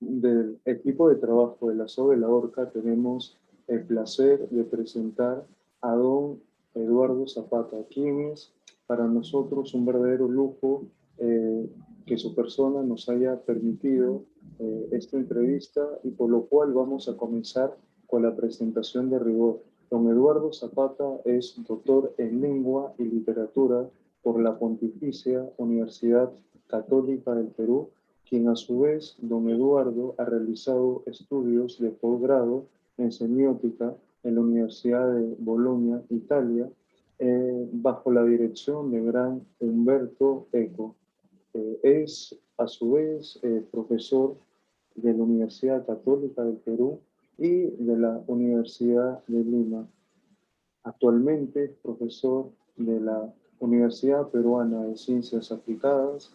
Del equipo de trabajo de la SOE La Horca tenemos el placer de presentar a don Eduardo Zapata, quien es para nosotros un verdadero lujo que su persona nos haya permitido esta entrevista y por lo cual vamos a comenzar con la presentación de rigor. Don Eduardo Zapata es doctor en Lengua y Literatura por la Pontificia Universidad Católica del Perú, quien a su vez, don Eduardo, ha realizado estudios de posgrado en semiótica en la Universidad de Bolonia, Italia, bajo la dirección de gran Umberto Eco. Es, a su vez, profesor de la Universidad Católica del Perú y de la Universidad de Lima. Actualmente es profesor de la Universidad Peruana de Ciencias Aplicadas,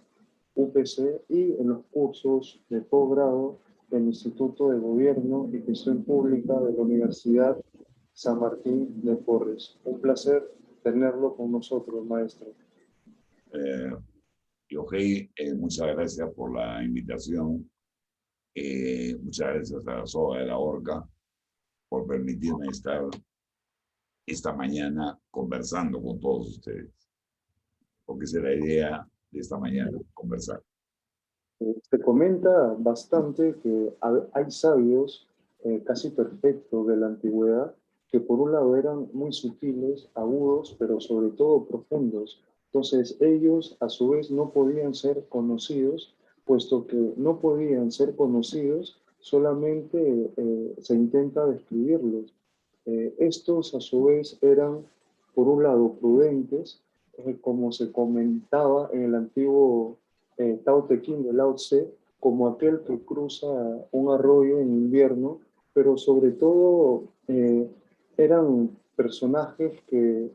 UPC, y en los cursos de posgrado del Instituto de Gobierno y Gestión Pública de la Universidad San Martín de Porres. Un placer tenerlo con nosotros, maestro. Yohei, muchas gracias por la invitación. Muchas gracias a la SOA de La Horca por permitirme estar esta mañana conversando con todos ustedes, porque esa es la idea de esta mañana, conversar. Se comenta bastante que hay sabios casi perfectos de la antigüedad que por un lado eran muy sutiles, agudos, pero sobre todo profundos. Entonces ellos a su vez no podían ser conocidos, puesto que no podían ser conocidos, solamente se intenta describirlos. Estos a su vez eran por un lado prudentes, como se comentaba en el antiguo Tao Te Ching de Lao Tse, como aquel que cruza un arroyo en invierno, pero sobre todo eran personajes que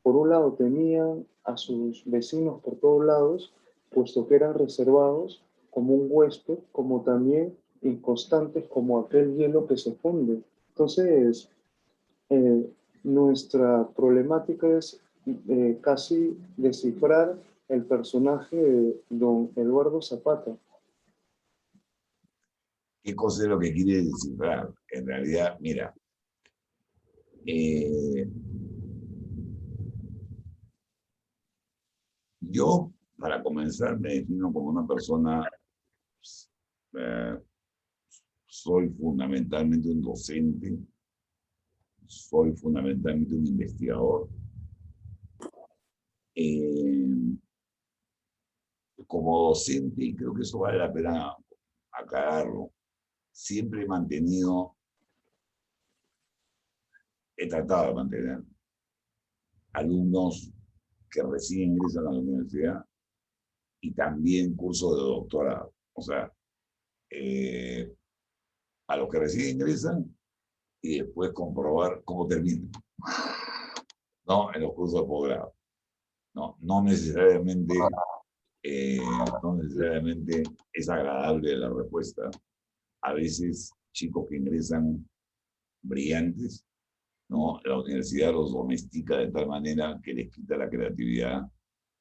por un lado tenían a sus vecinos por todos lados, puesto que eran reservados como un huésped, como también inconstantes como aquel hielo que se funde. Entonces, eh, nuestra problemática es casi descifrar el personaje de don Eduardo Zapata. ¿Qué cosa es lo que quiere descifrar? En realidad, mira, yo, para comenzar, me defino como una persona, eh, soy fundamentalmente un docente, soy fundamentalmente un investigador. Como docente, y creo que eso vale la pena aclararlo, siempre he tratado de mantener alumnos que recién ingresan a la universidad y también cursos de doctorado. O sea, a los que recién ingresan y después comprobar cómo terminan, ¿no? En los cursos de posgrado. No necesariamente, no necesariamente es agradable la respuesta. A veces chicos que ingresan brillantes, ¿no? La universidad los domestica de tal manera que les quita la creatividad,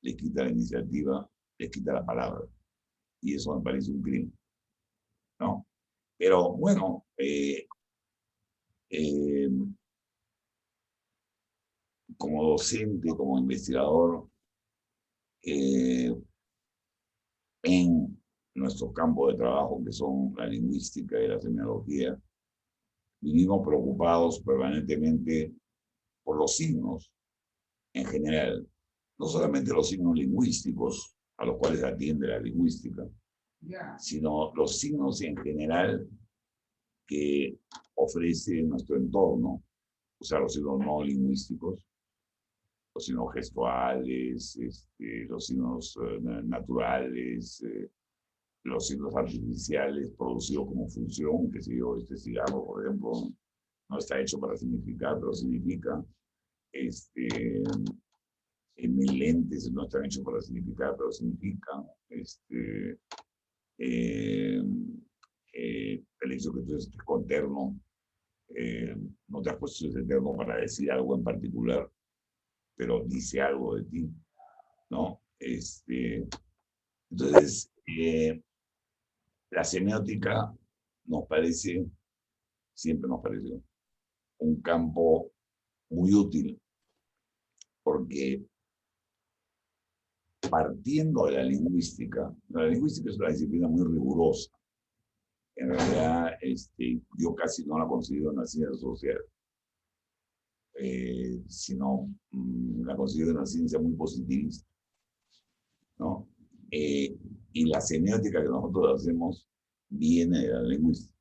les quita la iniciativa, les quita la palabra. Y eso me parece un crimen, ¿no? Pero bueno, como docente, como investigador, en nuestros campos de trabajo, que son la lingüística y la semiología, vivimos preocupados permanentemente por los signos en general, no solamente los signos lingüísticos a los cuales atiende la lingüística, sino los signos en general que ofrece nuestro entorno, o sea, los signos no lingüísticos, los signos gestuales, los signos naturales, los signos artificiales producidos como función, que si yo, este cigarro, por ejemplo, no está hecho para significar, pero significa. En mis lentes no están hechos para significar, pero significan. El hecho que tú estés con terno, no te has puesto ese terno para decir algo en particular, pero dice algo de ti, ¿no? Entonces, La semiótica nos parece, siempre nos pareció, un campo muy útil, porque partiendo de la lingüística es una disciplina muy rigurosa. En realidad, yo casi no la considero una ciencia social, sino la considero una ciencia muy positivista, ¿no? Y la semiótica que nosotros hacemos viene de la lingüística.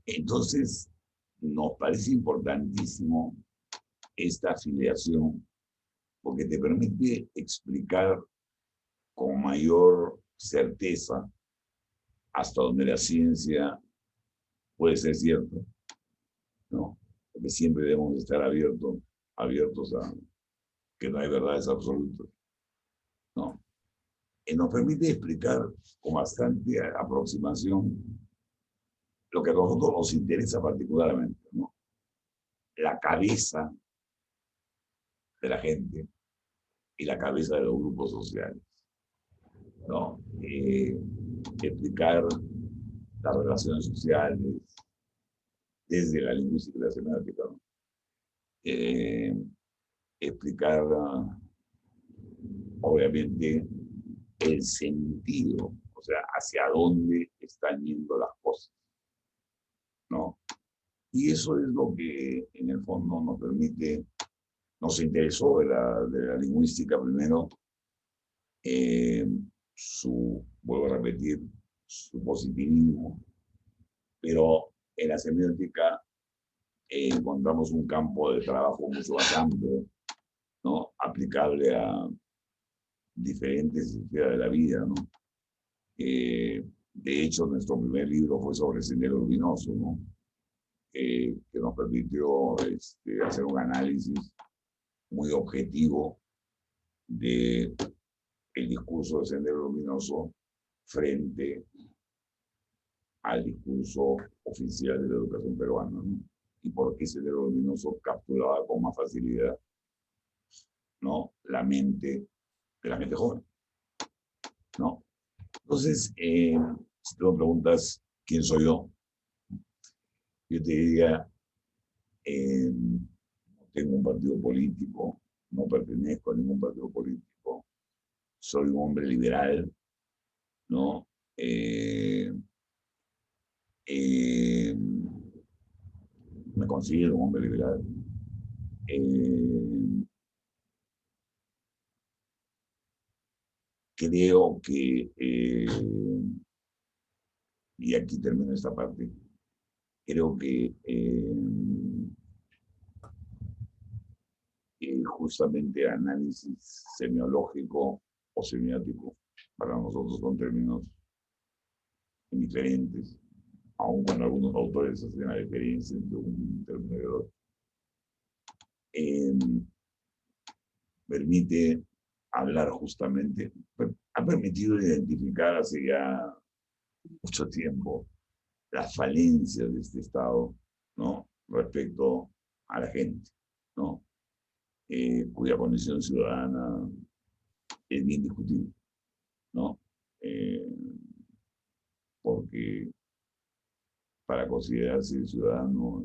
Entonces, nos parece importantísimo esta afiliación porque te permite explicar con mayor certeza hasta donde la ciencia puede ser cierta, ¿no? Porque siempre debemos estar abiertos a que no hay verdades absolutas, ¿no? Nos permite explicar con bastante aproximación lo que a nosotros nos interesa particularmente, ¿no? La cabeza de la gente y la cabeza de los grupos sociales, ¿no? Explicar las relaciones sociales desde la lingüística y la semántica, ¿no? Explicar, obviamente, el sentido, o sea, hacia dónde están yendo las cosas, ¿no? Y eso es lo que, en el fondo, nos permite, nos interesó de la lingüística primero, vuelvo a repetir, su positivismo, pero en la semiótica encontramos un campo de trabajo mucho más amplio, ¿no? Aplicable a diferentes esferas de la vida, ¿no? De hecho, nuestro primer libro fue sobre Sendero Luminoso, ¿no? Que nos permitió hacer un análisis muy objetivo de el discurso de Sendero Luminoso frente al discurso oficial de la educación peruana, ¿no? Y por qué Sendero Luminoso capturaba con más facilidad, ¿no? La mente de la gente joven, ¿no? Entonces, si tú me preguntas quién soy yo te diría, no tengo un partido político, no pertenezco a ningún partido político, soy un hombre liberal, ¿no? Eh, me considero un hombre liberal. Creo que, y aquí termino esta parte, creo que justamente análisis semiológico o semiótico para nosotros son términos diferentes, aun cuando algunos autores hacen la diferencia entre un término y otro. Permite hablar justamente, ha permitido identificar hace ya mucho tiempo las falencias de este Estado, ¿no? Respecto a la gente, ¿no? Cuya condición ciudadana es bien discutible, ¿no? Porque para considerarse ciudadano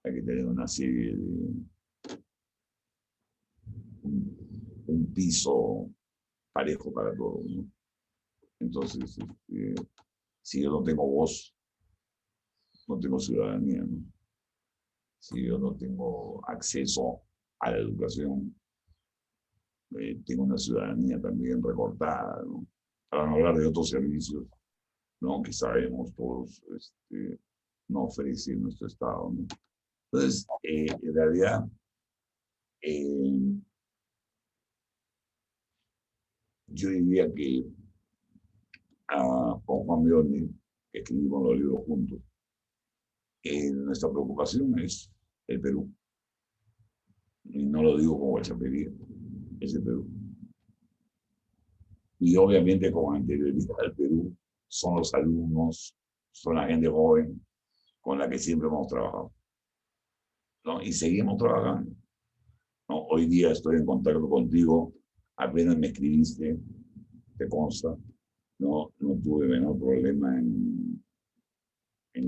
hay que tener una serie de un piso parejo para todos, ¿no? Entonces, si yo no tengo voz, no tengo ciudadanía, ¿no? Si yo no tengo acceso a la educación, tengo una ciudadanía también recortada, ¿no? Para no hablar de otros servicios, ¿no? Que sabemos todos no ofrece nuestro Estado, ¿no? Entonces, en realidad, yo diría que con Juan Bione, que escribimos los libros juntos, nuestra preocupación es el Perú. Y no lo digo con guachapería, es el Perú. Y obviamente con anterioridad al Perú son los alumnos, son la gente joven con la que siempre hemos trabajado, ¿no? Y seguimos trabajando. ¿no? Hoy día estoy en contacto contigo, apenas me escribiste, te consta, no tuve menor problema en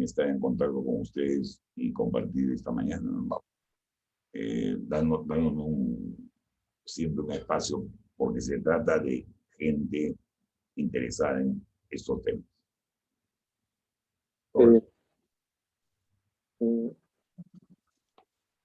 estar en contacto con ustedes y compartir esta mañana, ¿no? Dándonos siempre un espacio, porque se trata de gente interesada en estos temas. Eh, eh,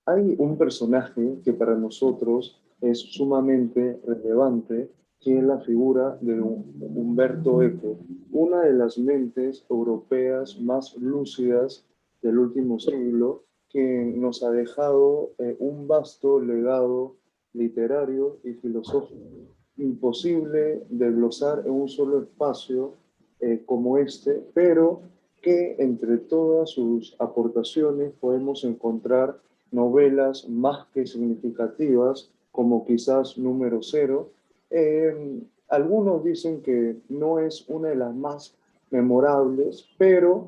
Hay un personaje que para nosotros es sumamente relevante, que es la figura de Humberto Eco, una de las mentes europeas más lúcidas del último siglo, que nos ha dejado un vasto legado literario y filosófico, imposible de glosar en un solo espacio como este, pero que entre todas sus aportaciones podemos encontrar novelas más que significativas, como quizás Número Cero. Algunos dicen que no es una de las más memorables, pero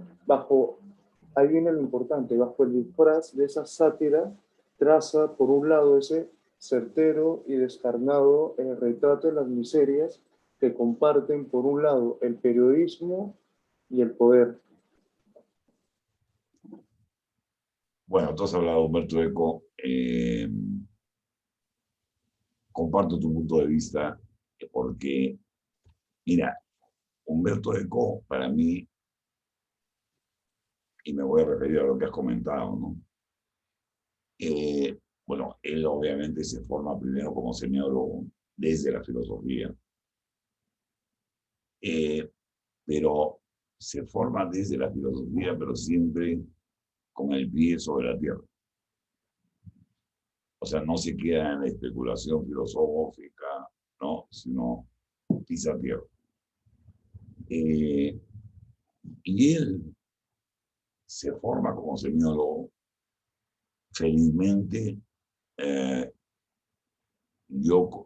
ahí viene lo importante, bajo el disfraz de esa sátira, traza por un lado ese certero y descarnado retrato de las miserias que comparten por un lado el periodismo y el poder. Bueno, tú has hablado, Humberto Eco. Comparto tu punto de vista porque, mira, Humberto Eco, para mí, y me voy a referir a lo que has comentado, ¿no? Bueno, él obviamente se forma primero como semiólogo desde la filosofía, eh, pero se forma desde la filosofía, pero siempre con el pie sobre la tierra. O sea, no se queda en la especulación filosófica, ¿no? Sino pisa tierra. Eh, y él se forma como semiólogo. Felizmente, eh, yo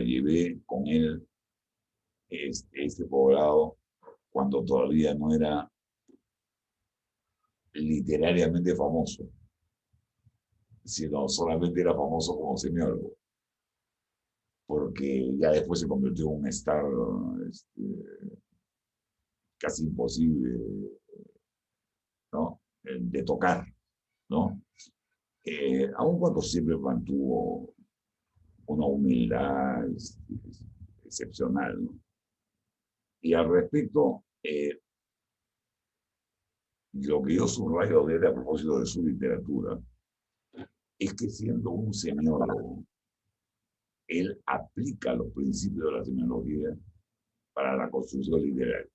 llevé con él este poblado cuando todavía no era literariamente famoso, sino solamente era famoso como semiólogo, porque ya después se convirtió en un star este, casi imposible, ¿no? De tocar, ¿no? Aun cuando siempre mantuvo una humildad excepcional, ¿no? Y al respecto, lo que yo subrayo de él a propósito de su literatura es que siendo un semiólogo, él aplica los principios de la semiología para la construcción literaria.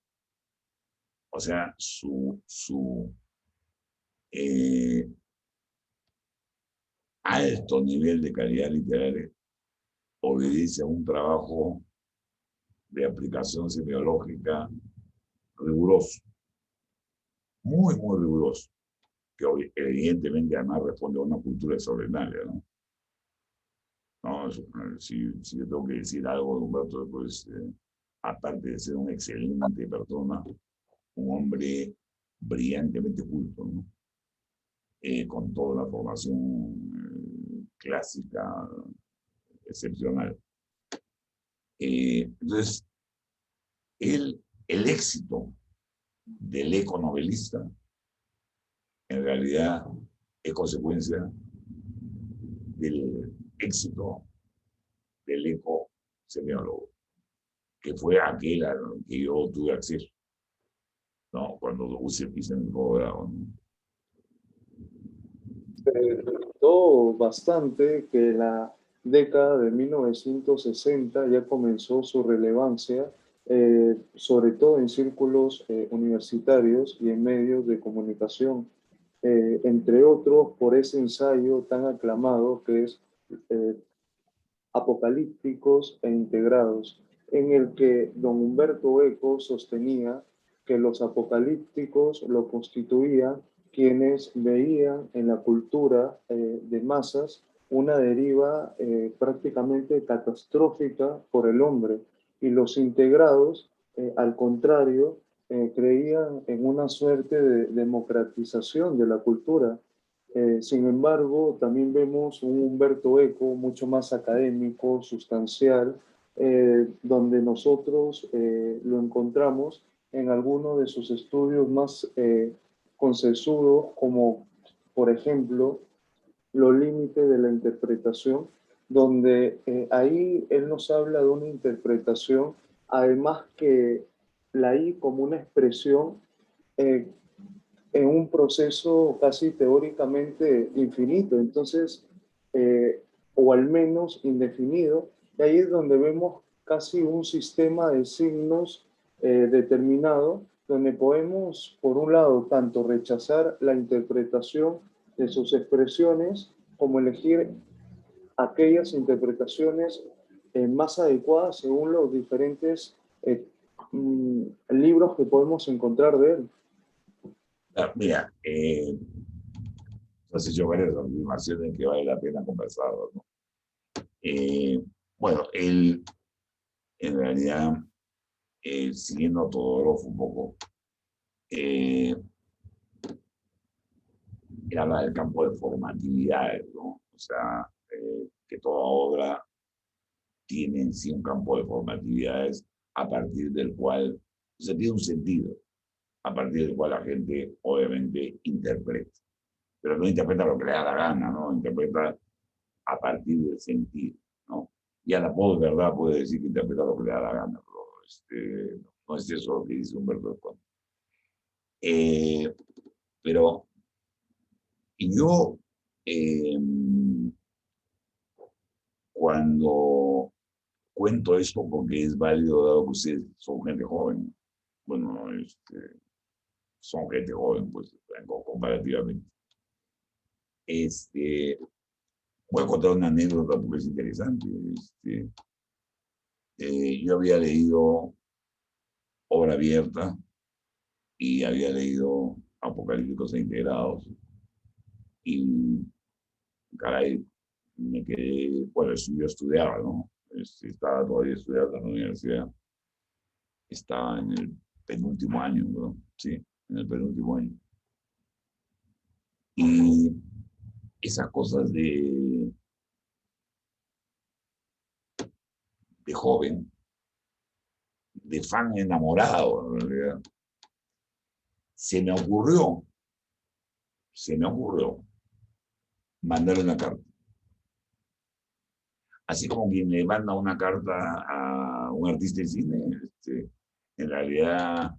O sea, su eh, alto nivel de calidad literaria obedece a un trabajo de aplicación semiológica riguroso, muy, muy riguroso, que evidentemente además responde a una cultura extraordinaria, ¿no? ¿No? Si yo tengo que decir algo de Humberto, pues aparte de ser una excelente persona, un hombre brillantemente culto, ¿no? Con toda la formación clásica excepcional. Entonces, el éxito del econovelista en realidad es consecuencia del éxito del eco semiólogo, que fue aquel al que yo tuve acceso, ¿no? Cuando hice mi programa, ¿no? Se notó bastante que la década de 1960 ya comenzó su relevancia, sobre todo en círculos universitarios y en medios de comunicación, entre otros por ese ensayo tan aclamado que es eh, Apocalípticos e Integrados, en el que don Humberto Eco sostenía que los apocalípticos lo constituían quienes veían en la cultura de masas una deriva prácticamente catastrófica por el hombre, y los integrados, al contrario, creían en una suerte de democratización de la cultura. Sin embargo, también vemos un Humberto Eco mucho más académico, sustancial, donde nosotros lo encontramos en algunos de sus estudios más consensuados, como por ejemplo los límites de la interpretación, donde ahí él nos habla de una interpretación, además que la I como una expresión eh, en un proceso casi teóricamente infinito, entonces, o al menos indefinido, y ahí es donde vemos casi un sistema de signos determinado, donde podemos, por un lado, tanto rechazar la interpretación de sus expresiones, como elegir aquellas interpretaciones más adecuadas según los diferentes libros que podemos encontrar de él. Mira, has hecho varias afirmaciones que vale la pena conversar, ¿no? Bueno, él en realidad, siguiendo todo un poco, eh, él habla del campo de formatividades, ¿no? O sea, que toda obra tiene en sí un campo de formatividades a partir del cual, o sea, tiene un sentido, a partir del cual la gente obviamente interpreta. Pero no interpreta lo que le da la gana, ¿no? Interpreta a partir del sentido, ¿no? Y a la verdad puede decir que interpreta lo que le da la gana, pero no es eso lo que dice Humberto Eco. Eh, pero yo, eh, cuando cuento esto, porque es válido dado que ustedes son gente joven, bueno, son gente joven, pues, comparativamente. Este, voy a contar una anécdota porque es interesante. Yo había leído Obra Abierta y había leído Apocalípticos e Integrados y, caray, me quedé, bueno, yo estudiaba, ¿no? Estaba todavía estudiando en la universidad, estaba en el penúltimo año, ¿no? Sí, en el penúltimo año. Y esas cosas de joven, de fan enamorado, en realidad, se me ocurrió, se me ocurrió mandarle una carta. Así como quien le manda una carta a un artista de cine, en realidad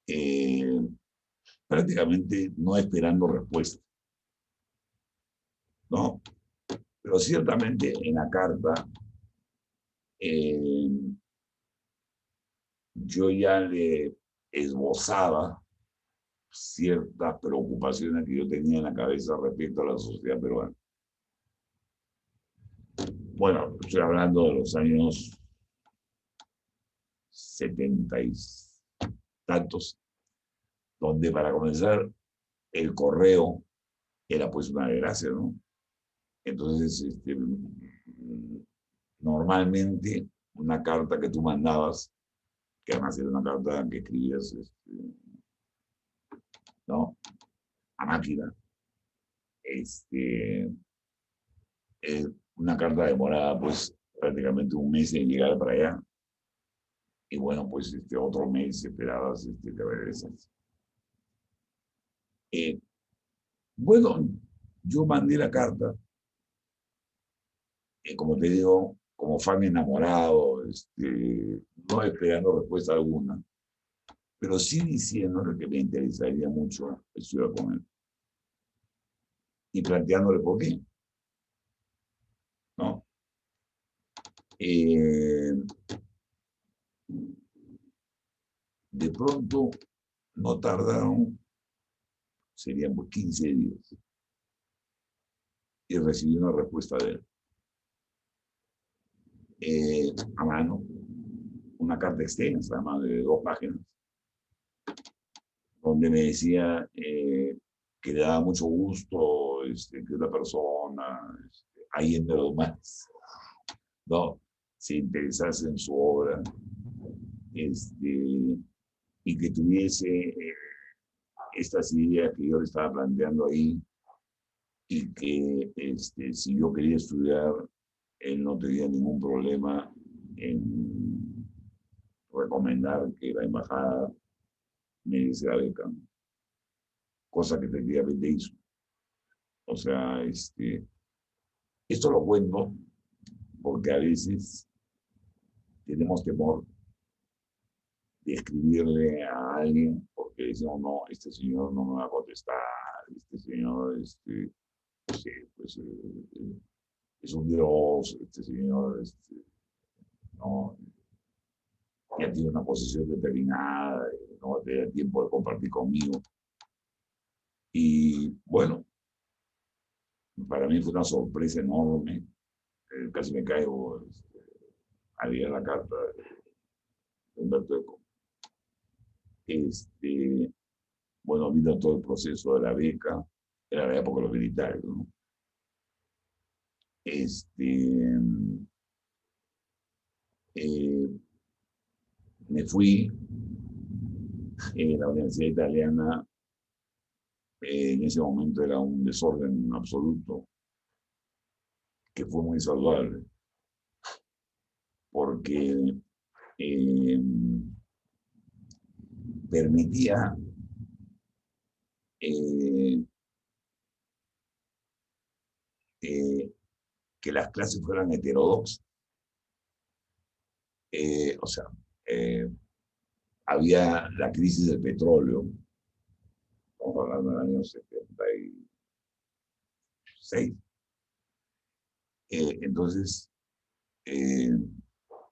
eh, prácticamente no esperando respuesta, ¿no? Pero ciertamente en la carta eh, yo ya le esbozaba ciertas preocupaciones que yo tenía en la cabeza respecto a la sociedad peruana. Bueno, estoy hablando de los años 70 y tantos, donde para comenzar el correo era pues una desgracia, ¿no? Entonces, normalmente una carta que tú mandabas, que además era una carta que escribías, ¿no? A máquina, este, una carta demorada pues prácticamente un mes en llegar para allá. Y bueno, pues otro mes esperabas que regresas. Bueno, yo mandé la carta, como te digo, como fan enamorado, no esperando respuesta alguna, pero sí diciéndole que me interesaría mucho estudiar con él y planteándole por qué, ¿no? Eh, de pronto, no tardaron, serían pues 15 días, y recibí una respuesta de él, a mano, una carta extensa, más de 2 páginas, donde me decía que le daba mucho gusto que una persona, ahí entre los más, ¿no? Se interesase en su obra, y que tuviese estas ideas que yo le estaba planteando ahí, y que si yo quería estudiar, él no tenía ningún problema en recomendar que la embajada me diese la beca, cosa que efectivamente hizo. O sea, esto lo cuento porque a veces tenemos temor de escribirle a alguien porque decimos, no, este señor no me va a contestar, este señor, sí, pues, es un dios, este señor, no, ya tiene una posición determinada, no va a tener tiempo de compartir conmigo. Y bueno, para mí fue una sorpresa enorme, casi me caigo al leer la carta de Humberto Eco. Bueno, vino todo el proceso de la beca, era la época de los militares, ¿no? Eh, Me fui en la Universidad Italiana, en ese momento era un desorden absoluto, que fue muy saludable, porque eh, permitía eh, eh, que las clases fueran heterodoxas. O sea, eh, había la crisis del petróleo, estamos hablando del año 76. Entonces, eh,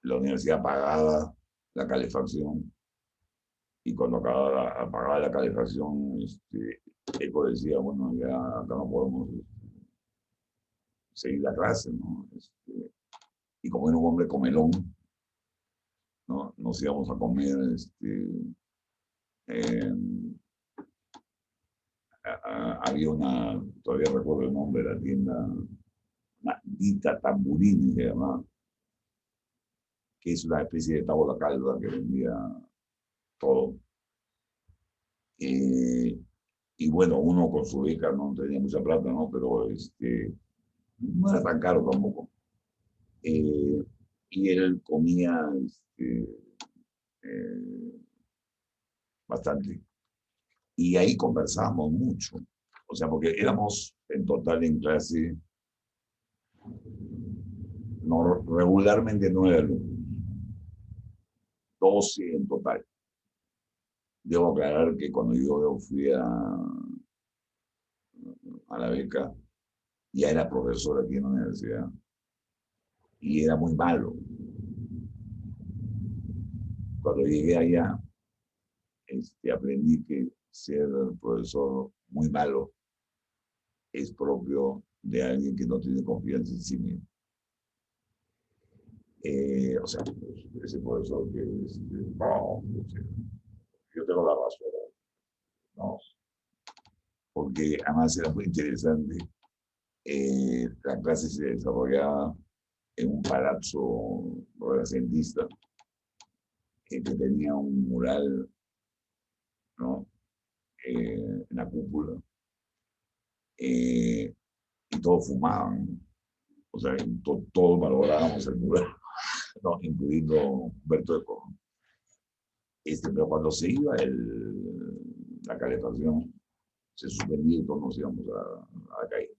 la universidad pagaba la calefacción y cuando apagaba la calefacción, Eco decía, bueno, ya acá no podemos seguir la clase, ¿no? Y como era un hombre comelón, ¿no? Nos íbamos a comer, eh, había todavía recuerdo el nombre de la tienda, Dita Tamburini se llamaba, que es una especie de tabla calva que vendía todo. Y bueno, uno con su beca no tenía mucha plata, ¿no? Pero no era tan caro tampoco. Y él comía eh, bastante. Y ahí conversábamos mucho. O sea, porque éramos en total en clase, no, regularmente 9 alumnos, 12 en total. Debo aclarar que cuando yo fui a la beca, ya era profesor aquí en la universidad y era muy malo. Cuando llegué allá, aprendí que ser profesor muy malo es propio de alguien que no tiene confianza en sí mismo. O sea, ese profesor que no, yo tengo la razón, no, porque además era muy interesante. La clase se desarrollaba en un palazzo renacentista que tenía un mural, ¿no? En la cúpula, y todos fumaban, o sea, todos valorábamos el mural, ¿no? Incluyendo Humberto Eco. Pero cuando se iba la calefacción, se suspendía y todos nos íbamos a la calle.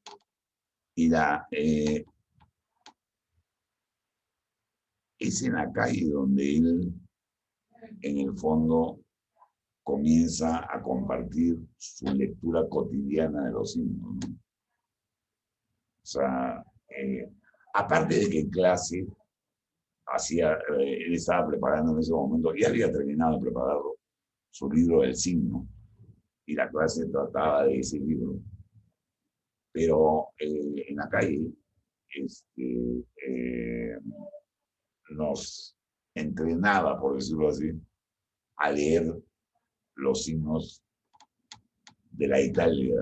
Y es en la calle donde él, en el fondo, comienza a compartir su lectura cotidiana de los himnos, ¿no? O sea, aparte de que en clase él estaba preparando en ese momento, y había terminado de prepararlo, su libro del signo, y la clase trataba de ese libro. Pero en la calle nos entrenaba, por decirlo así, a leer los signos de la Italia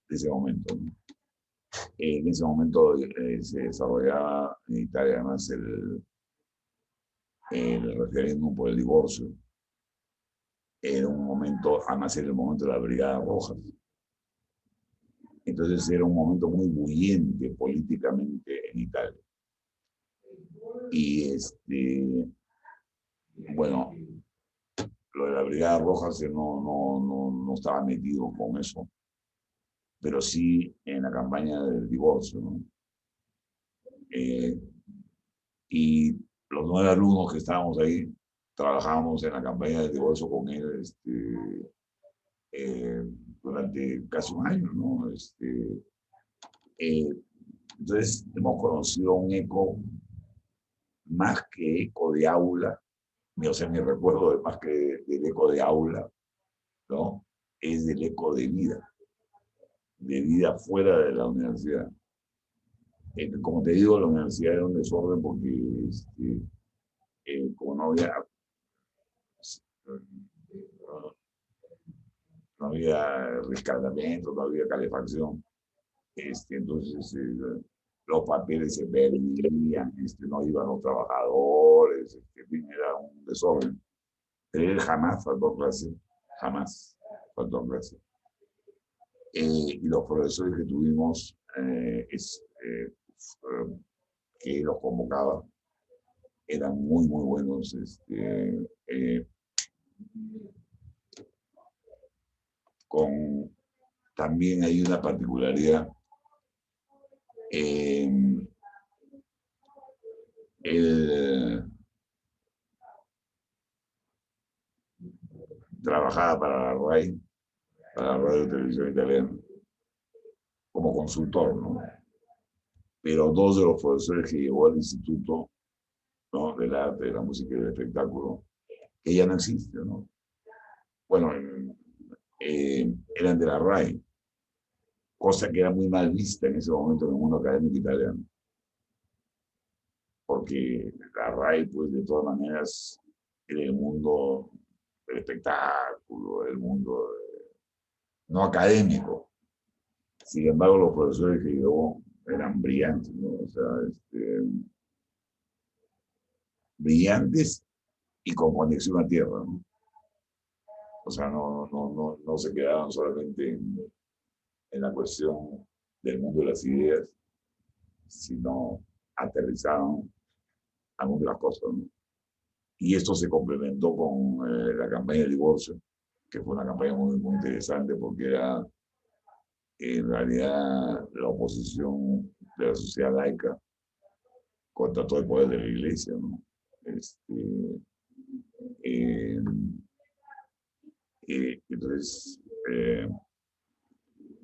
de ese momento, ¿no? En ese momento se desarrollaba en Italia además el referéndum por el divorcio. Era un momento, además era el momento de la Brigada Roja. Entonces era un momento muy bullente políticamente en Italia. Y bueno, lo de la Brigada Roja no estaba metido con eso, pero sí en la campaña del divorcio, ¿no? Y los 9 alumnos que estábamos ahí, trabajábamos en la campaña del divorcio con él eh, durante casi un año, ¿no? Eh, entonces hemos conocido un eco más que eco de aula, o sea, mi recuerdo de más que del eco de aula, ¿no? Es del eco de vida fuera de la universidad. Como te digo, la universidad era un desorden porque como no había rescatamiento, no había calefacción, entonces los papeles se perdían, no iban los trabajadores, en fin, era un desorden. Pero él jamás faltó clase, jamás faltó clase. Y los profesores que tuvimos, que los convocaba, eran muy, muy buenos. También hay una particularidad. Él trabajaba para la RAI, para la Radio y Televisión Italiana, como consultor, ¿no? Pero dos de los profesores que llegó al instituto, ¿no? Del arte, de la música y del espectáculo, que ya no existe, ¿no? Bueno, eran de la RAI, cosa que era muy mal vista en ese momento en el mundo académico italiano, porque la RAI, pues de todas maneras, era el mundo del espectáculo, el mundo no académico. Sin embargo, los profesores que yo eran brillantes, ¿no? O sea, brillantes y con conexión a tierra, ¿no? O sea, no se quedaban solamente en la cuestión del mundo de las ideas, sino aterrizaban a muchas cosas, ¿no? Y esto se complementó con la campaña de divorcio, que fue una campaña muy, muy interesante porque era en realidad la oposición de la sociedad laica contra todo el poder de la iglesia, ¿no? Eh, entonces,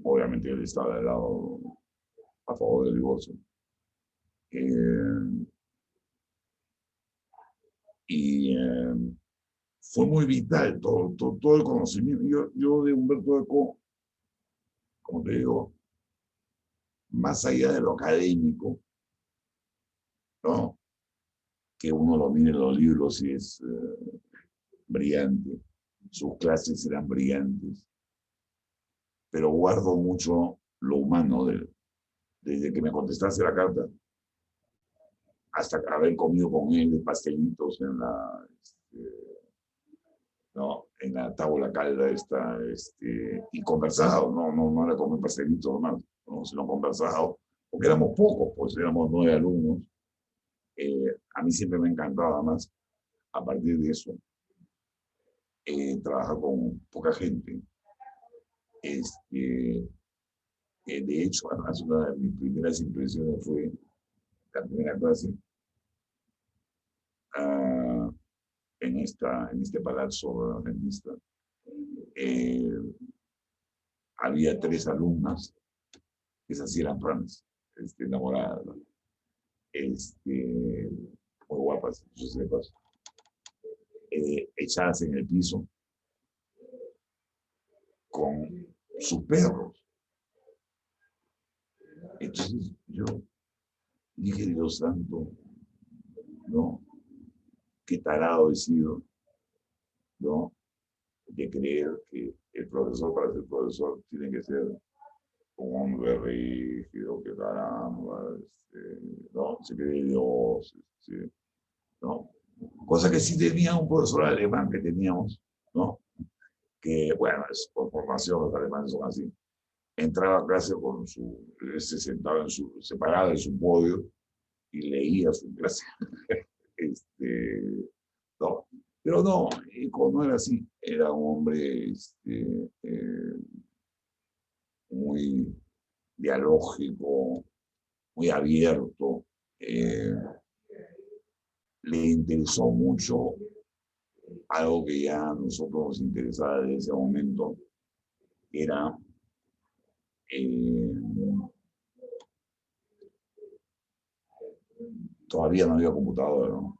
obviamente él estaba del lado a favor del divorcio. Eh, y fue muy vital todo el conocimiento. Yo de Humberto Eco, como te digo, más allá de lo académico, ¿no? Que uno lo mire en los libros y es brillante. Sus clases eran brillantes. Pero guardo mucho lo humano de él. Desde que me contestaste la carta hasta haber comido con él pastelitos ¿no? En la tabla calda esta, y conversado, no era comer pastelitos nomás, ¿no? Sino conversado, porque éramos pocos, pues éramos 9 alumnos. A mí siempre me encantaba más, a partir de eso, trabajar con poca gente. De hecho, además, una de mis primeras impresiones fue la primera clase en este palazzo renacentista. Había 3 alumnas, que esas sí eran franes, enamoradas, ¿no? Muy guapas, yo sepas, echadas en el piso con sus perros. Entonces yo dije, Dios santo, ¿no? Qué tarado he sido, ¿no? De creer que el profesor, para ser profesor, tiene que ser un hombre rígido, que caramba, ¿no? Se cree Dios, ¿no? Cosa que sí tenía un profesor alemán que teníamos, ¿no? Que, bueno, es por formación, los alemanes son así. entraba a clase con se sentaba separado en su podio y leía su clase. No, pero no, Eco no era así, era un hombre muy dialógico, muy abierto. Le interesó mucho algo que ya a nosotros nos interesaba desde ese momento, era eh, todavía no había computadora, ¿no?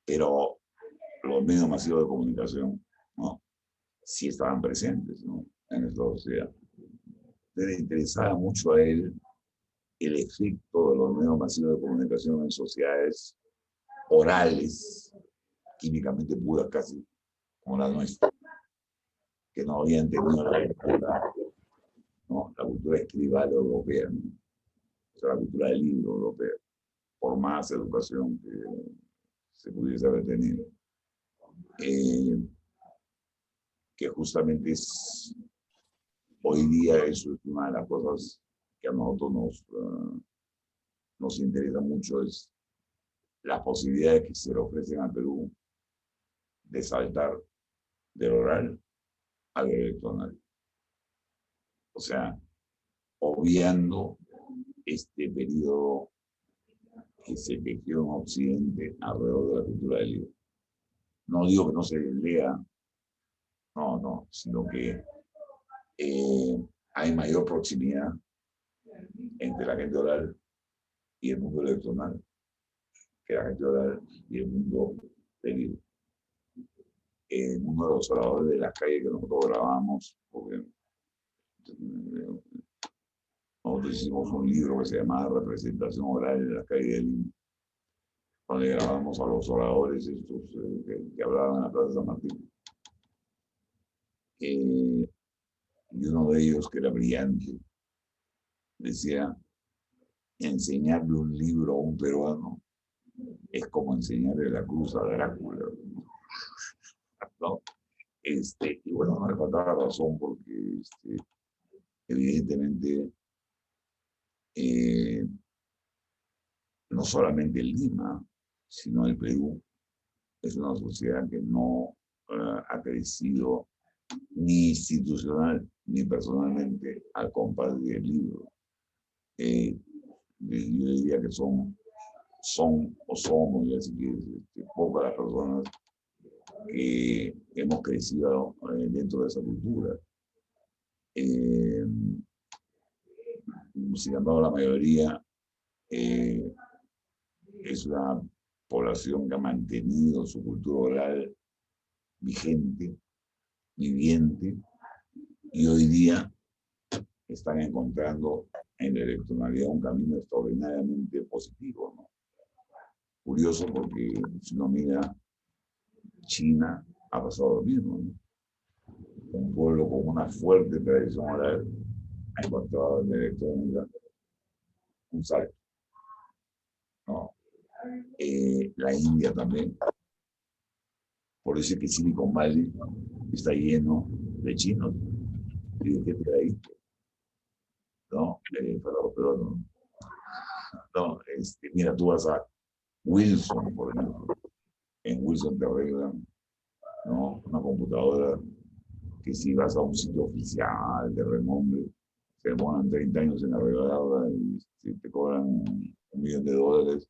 Pero los medios masivos de comunicación, ¿no? Sí estaban presentes, ¿no? En esta sociedad. Le interesaba mucho a él el efecto de los medios masivos de comunicación en sociedades orales, químicamente puras casi, como la nuestra, que no habían tenido la cultura, ¿no? La cultura escribal europea, ¿no? O sea, la cultura del libro europeo, por más educación que se pudiese haber tenido. Que justamente es, hoy día eso es una de las cosas que a nosotros nos interesa mucho, es las posibilidades que se le ofrecen al Perú de saltar del oral al electoral. O sea, obviando este periodo que se tejió en Occidente alrededor de la cultura del libro. No digo que no se lea, no, sino que hay mayor proximidad entre la gente oral y el mundo electoral que la gente oral y el mundo del libro. Uno de los oradores de las calles que nosotros grabamos, porque nosotros hicimos un libro que se llamaba Representación Oral de las calles del Lima, donde grabamos a los oradores estos que hablaban en la Plaza de San Martín. Y uno de ellos, que era brillante, decía, enseñarle un libro a un peruano es como enseñarle la cruz a Drácula, ¿no? Y bueno, no le faltaba razón porque evidentemente no solamente Lima, sino el Perú es una sociedad que no ha crecido ni institucional ni personalmente al compás del libro. Yo diría que son o somos, ya así que pocas las personas que hemos crecido dentro de esa cultura. Sin embargo, la mayoría es una población que ha mantenido su cultura oral vigente, viviente, y hoy día están encontrando en la electoralidad un camino extraordinariamente positivo, ¿no? Curioso porque si uno mira, China ha pasado lo mismo, ¿no? Un pueblo con una fuerte tradición oral ha encontrado en la electrónica un salto, ¿no? La India también. Por eso es que Silicon Valley está lleno de chinos y de gente de ahí, ¿no? Pero no, mira, tú vas a Wilson, por ejemplo. En Wilson te arreglan, ¿no? Una computadora que si vas a un sitio oficial de renombre, se demoran 30 años en arreglarla y te cobran $1.000.000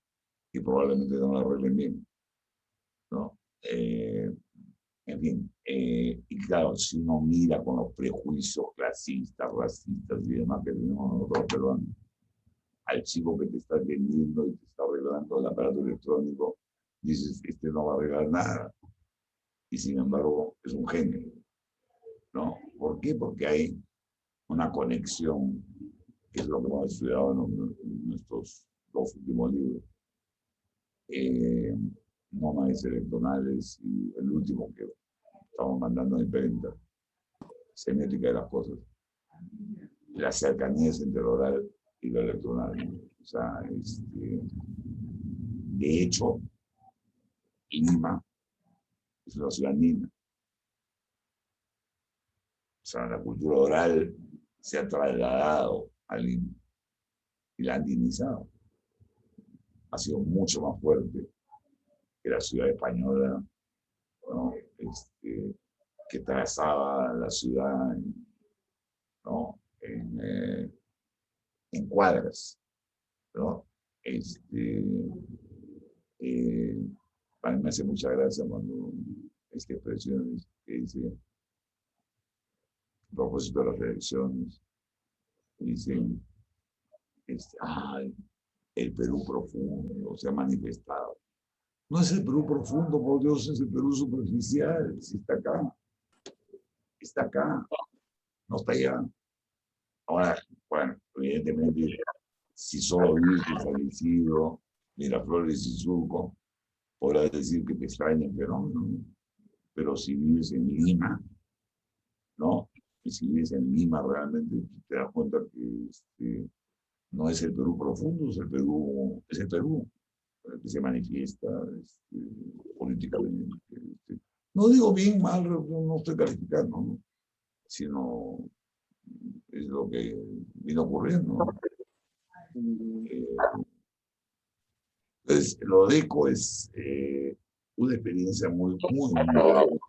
y probablemente no la arreglen bien, ¿no? En fin, y claro, si uno mira con los prejuicios clasistas, racistas y demás que tenemos nosotros peruanos, al chico que te está vendiendo y te está arreglando el aparato electrónico, dices, no va a arreglar nada. Y sin embargo, es un genio, ¿no? ¿Por qué? Porque hay una conexión, que es lo que hemos estudiado en nuestros dos últimos libros. Nómades electorales y el último que estamos mandando en imprenta, Semiótica de las cosas, las cercanías entre lo oral y lo electoral, ¿no? O sea, de hecho, Lima es una ciudad andina. sea, la cultura oral se ha trasladado al Lima y la han divinizado. Ha sido mucho más fuerte que la ciudad española, ¿no? Que trazaba la ciudad, ¿no? En cuadras, ¿no? Eh, a mí me hace mucha gracia cuando esta expresión que dice, a propósito de las elecciones, dicen, ay, el Perú profundo se ha manifestado. No es el Perú profundo, por Dios, es el Perú superficial. Si está acá, no está allá. Ahora, bueno, evidentemente, si solo vives en San Isidro, Miraflores y Surco, podrás decir que te extrañan, pero no. Pero si vives en Lima, ¿no? Y si vives en Lima, realmente te das cuenta que no es el Perú profundo, es el Perú que se manifiesta políticamente. No digo bien, mal, no estoy calificando, ¿no? Sino es lo que vino ocurriendo, ¿no? Entonces, lo de ECO es una experiencia muy, muy, muy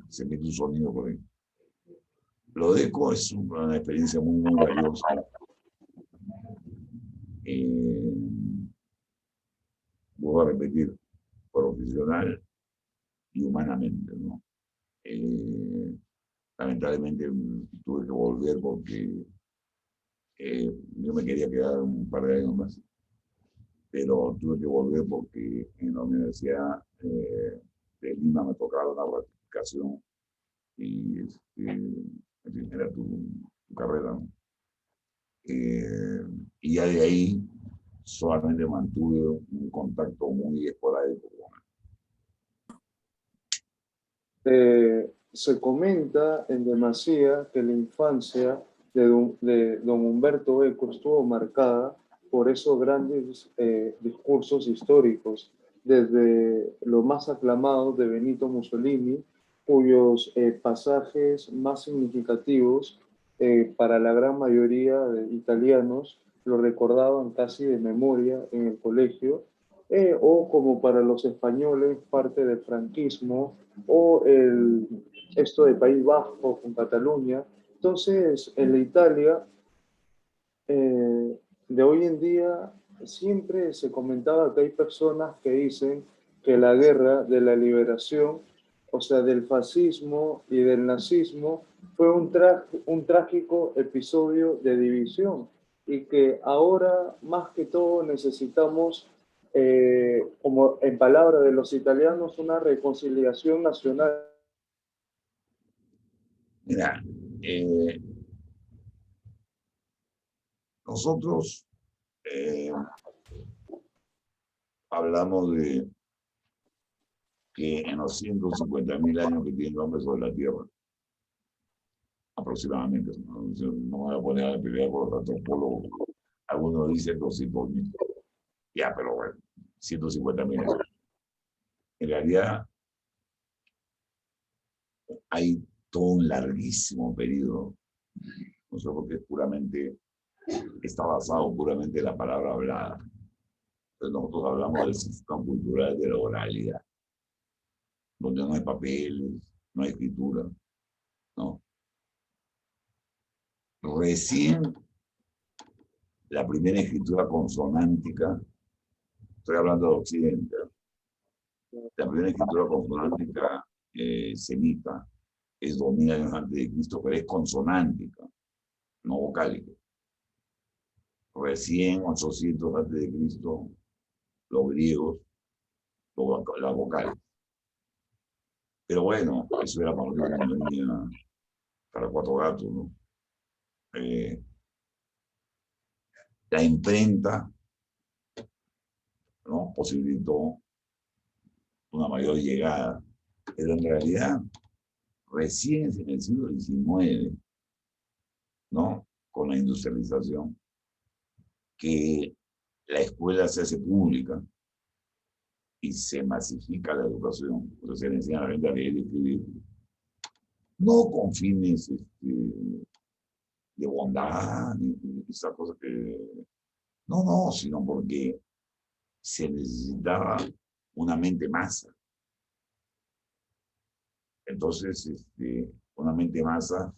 se mete un sonido por ahí. Lo de ECO es una experiencia muy, muy valiosa. Voy a repetir, profesional y humanamente, ¿no? Lamentablemente tuve que volver porque yo me quería quedar un par de años más, pero tuve que volver porque en la Universidad de Lima me tocaba una ratificación y en fin, era tu carrera, ¿no? Y ya de ahí solamente mantuve un contacto muy esporádico con Se comenta en demasía que la infancia de don Humberto Eco estuvo marcada por esos grandes discursos históricos, desde los más aclamados de Benito Mussolini, cuyos pasajes más significativos para la gran mayoría de italianos lo recordaban casi de memoria en el colegio, o como para los españoles parte del franquismo, o esto de País Vasco con Cataluña. Entonces, en la Italia de hoy en día siempre se comentaba que hay personas que dicen que la guerra de la liberación, o sea, del fascismo y del nazismo, fue un trágico episodio de división y que ahora más que todo necesitamos, como en palabras de los italianos, una reconciliación nacional. Mira, nosotros hablamos de que en los 150.000 años que tiene el hombre sobre la Tierra, aproximadamente, no voy a poner a pelear por los antropólogos, algunos dicen 200.000, ya, pero bueno, 150.000 años. En realidad hay todo un larguísimo periodo, no sé por qué está basado puramente en la palabra hablada. Entonces nosotros hablamos del sistema cultural de la oralidad, donde no hay papeles, no hay escritura, ¿no? Recién la primera escritura consonántica, estoy hablando de Occidente, la primera escritura consonántica semita es 2000 años antes de Cristo, pero es consonántica, no vocálica. Recién 800 antes de Cristo, los griegos, las vocales. Pero bueno, eso era para una compañía, para cuatro gatos, ¿no? La imprenta, ¿no? Posibilitó una mayor llegada, pero en realidad recién en el siglo XIX, ¿no? Con la industrialización, que la escuela se hace pública y se masifica la educación. Entonces se le enseña a la gente a leer y escribir. no con fines de bondad, esa cosa que... No, no, sino porque se necesitaba una mente masa. Entonces, una mente masa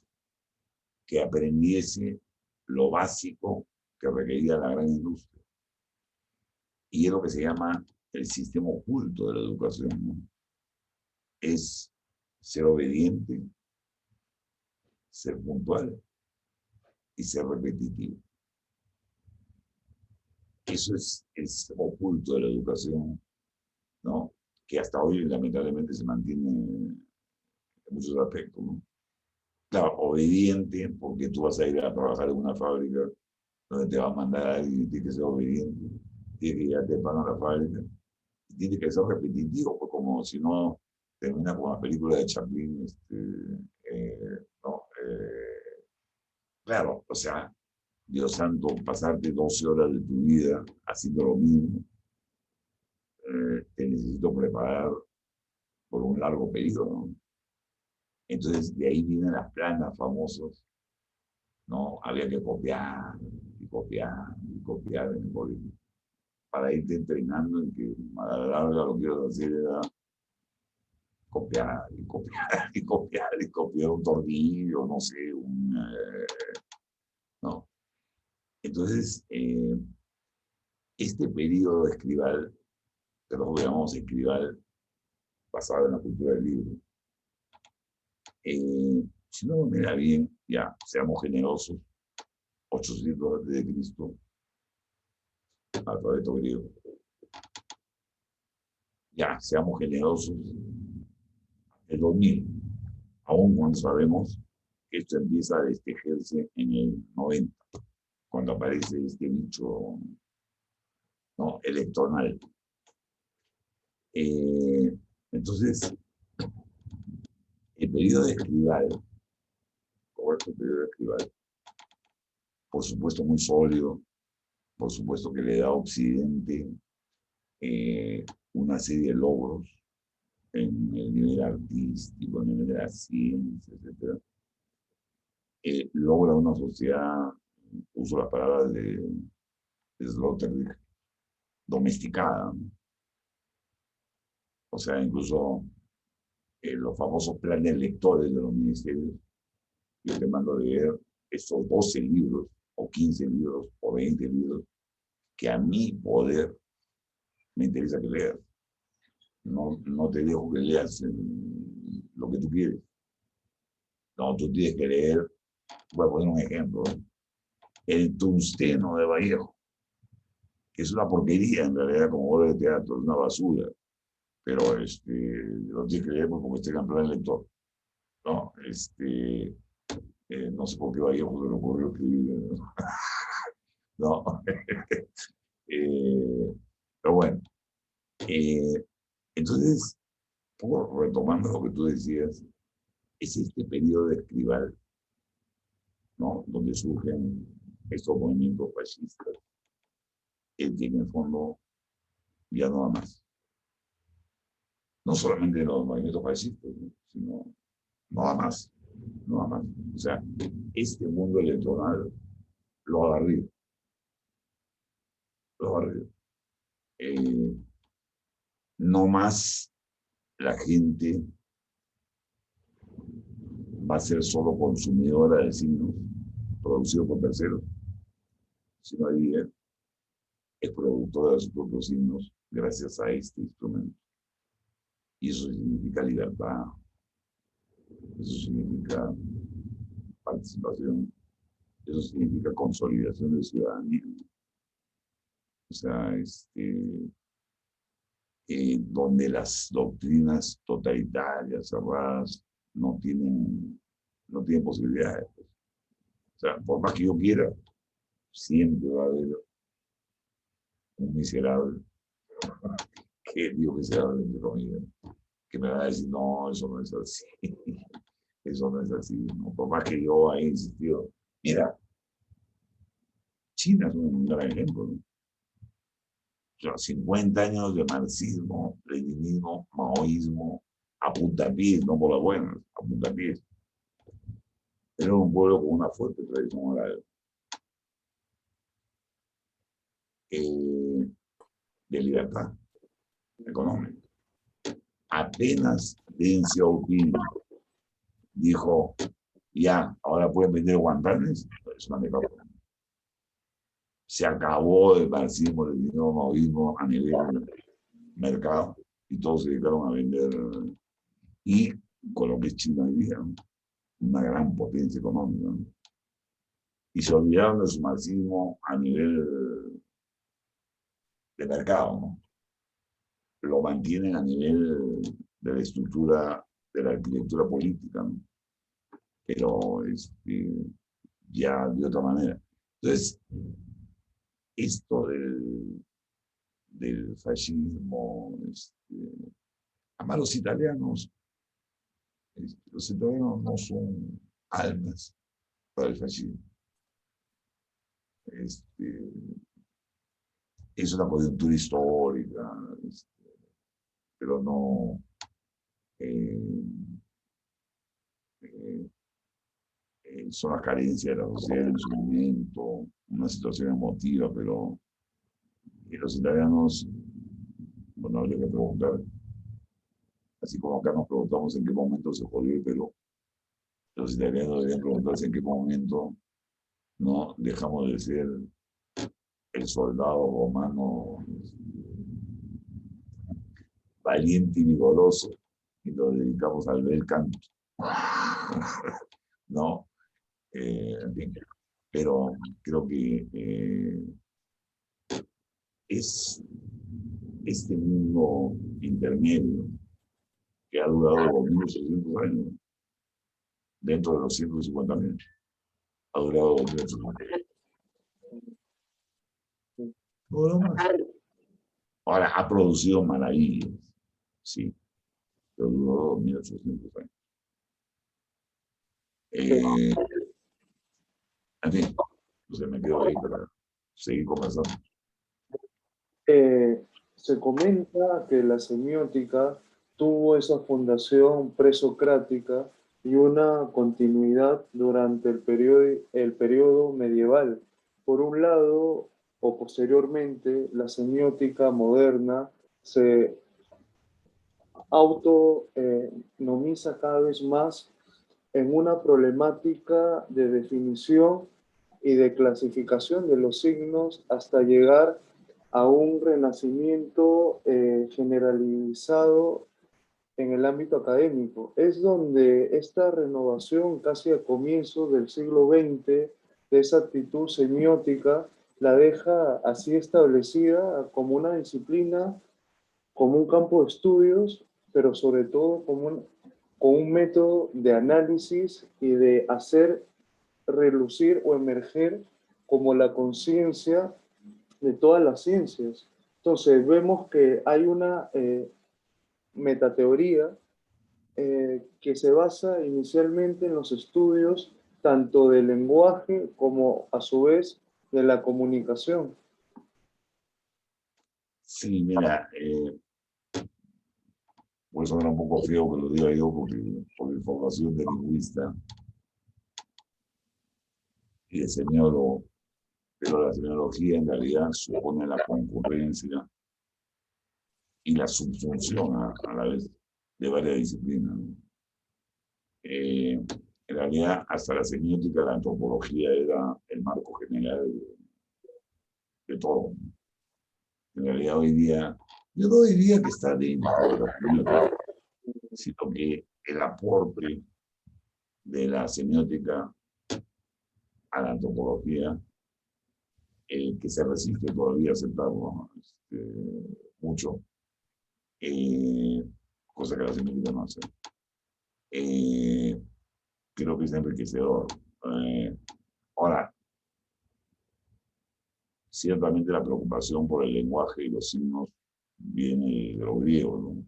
que aprendiese lo básico que requería la gran industria. Y es lo que se llama el sistema oculto de la educación, ¿no? Es ser obediente, ser puntual y ser repetitivo. Eso es el sistema oculto de la educación, ¿no? Que hasta hoy lamentablemente se mantiene en muchos aspectos, ¿no? Claro, obediente, porque tú vas a ir a trabajar en una fábrica donde te va a mandar a alguien y tienes que ser obediente, tienes que ir a te pagan la fábrica, y tienes que ser repetitivo, pues como si no termina con una película de Chaplin, ¿no? Claro, o sea, Dios santo, pasarte 12 horas de tu vida haciendo lo mismo, te necesito preparar por un largo periodo, ¿no? Entonces, de ahí vienen las planas famosas, ¿no? Había que copiar y copiar y copiar en el colegio para irte entrenando en que a la larga lo que ibas a hacer era copiar y copiar y copiar y copiar un tornillo, no sé, ¿no? Entonces, este periodo escribal, que lo llamamos escribal, basado en la cultura del libro, si no me da bien, ya, seamos generosos, 800 antes de Cristo, alfabeto griego, ya, seamos generosos, el 2000, aún cuando sabemos que esto empieza a destejerse en el 90, cuando aparece este bicho, ¿no? Electoral. Entonces, el periodo de escribal, correcto, el periodo de escribal, por supuesto muy sólido, por supuesto que le da a Occidente una serie de logros en el nivel artístico, en el nivel de la ciencia, etc. Logra una sociedad, uso las palabras de Sloterdijk, domesticada, ¿no? O sea, incluso los famosos planes lectores de los ministerios, yo te mando a leer estos 12 libros, o 15 libros, o 20 libros, que a mi poder me interesa que leas. No, no te dejo que leas lo que tú quieres. No, tú tienes que leer, voy a poner un ejemplo, El Tungsteno de Vallejo, que es una porquería en realidad como obra de teatro, es una basura, pero lo tienes que leer porque esté en plan lector. No, no sé por qué Vallejo se le ocurrió escribir, ¿no? Pero bueno, eh, entonces, retomando lo que tú decías, es este periodo de escribal, ¿no? Donde surgen estos movimientos fascistas, el que en el fondo ya no da más. No solamente los movimientos fascistas, ¿no? Sino no da más, no da más. O sea, este mundo electoral lo ha barrido, lo ha barrido. No más la gente va a ser solo consumidora de signos producidos por terceros, sino ahí es productora de sus propios signos gracias a este instrumento. Y eso significa libertad, eso significa participación, eso significa consolidación de ciudadanía. O sea, donde las doctrinas totalitarias, cerradas, no tienen posibilidades. O sea, por más que yo quiera, siempre va a haber un miserable, que digo miserable entre comillas, que me va a decir, no, eso no es así, eso no es así, ¿no? Por más que yo haya insistido. Mira, China es un gran ejemplo, ¿no? O sea, 50 años de marxismo, leninismo, maoísmo, a puntapiés, no por las buenas, a puntapiés. era un pueblo con una fuerte tradición oral de libertad económica. Apenas Deng Xiaoping dijo, ya, ahora pueden vender guantanes, es una metáfora. Se acabó el marxismo, el maoísmo a nivel mercado y todos se dedicaron a vender. Y con lo que es China hoy día, ¿no? Una gran potencia económica, ¿no? Y se olvidaron de su marxismo a nivel de mercado, ¿no? Lo mantienen a nivel de la estructura de la arquitectura política, ¿no? Pero ya de otra manera. Entonces, esto del fascismo, además los italianos no son almas para el fascismo. Es una coyuntura histórica, pero no eh, eh, son las carencias de la sociedad en su momento, una situación emotiva, pero los italianos, bueno, habría que preguntar, así como acá nos preguntamos en qué momento se jodió el Perú, los italianos deberían preguntarse en qué momento no dejamos de ser el soldado romano valiente y vigoroso y lo dedicamos al bel canto. ¿No? En fin, pero creo que es este mundo intermedio que ha durado 2.800 años, dentro de los 150.000, ha durado 2.800 años. No más. Ahora, ha producido maravillas, sí, pero duró 2.800 años. En fin, pues me quedo ahí para seguir conversando. Se comenta que la semiótica tuvo esa fundación presocrática y una continuidad durante el periodo medieval. Por un lado, o posteriormente, la semiótica moderna se autonomiza cada vez más en una problemática de definición y de clasificación de los signos hasta llegar a un renacimiento generalizado en el ámbito académico. Es donde esta renovación casi a comienzos del siglo XX de esa actitud semiótica la deja así establecida como una disciplina, como un campo de estudios, pero sobre todo como con un método de análisis y de hacer relucir o emerger como la conciencia de todas las ciencias. Entonces vemos que hay una metateoría que se basa inicialmente en los estudios tanto del lenguaje como a su vez de la comunicación. Sí, mira, por eso era un poco feo que lo diga yo, porque por mi formación de lingüista y de semiólogo, pero la semiología en realidad supone la concurrencia y la subsunción a la vez de varias disciplinas, ¿no? En realidad, hasta la semiótica, la antropología era el marco general de todo. En realidad, hoy día, yo no diría que está dentro de la semiótica, sino que el aporte de la semiótica a la antropología, que se resiste todavía a aceptarlo mucho, cosa que la semiótica no hace. Creo que es enriquecedor. Ahora, ciertamente la preocupación por el lenguaje y los signos viene de los griegos, ¿no?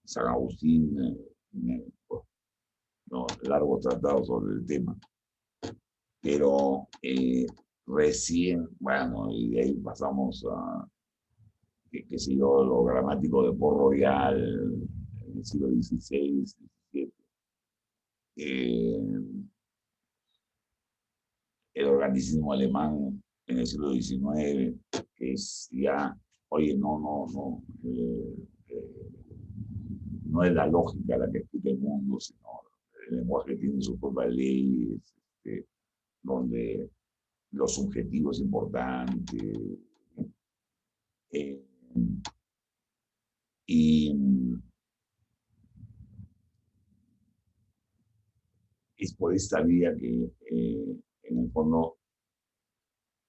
San Agustín, no, largos tratados sobre el tema, pero recién, bueno, y de ahí pasamos a, qué sé yo, lo gramático de Port Royal en el siglo XVI, XVII, eh, el organicismo alemán en el siglo XIX, que es ya, oye, no es la lógica la que explica el mundo, sino el lenguaje tiene sus propias leyes, donde lo subjetivo es importante. Eh, y es por esta vía que, en el fondo,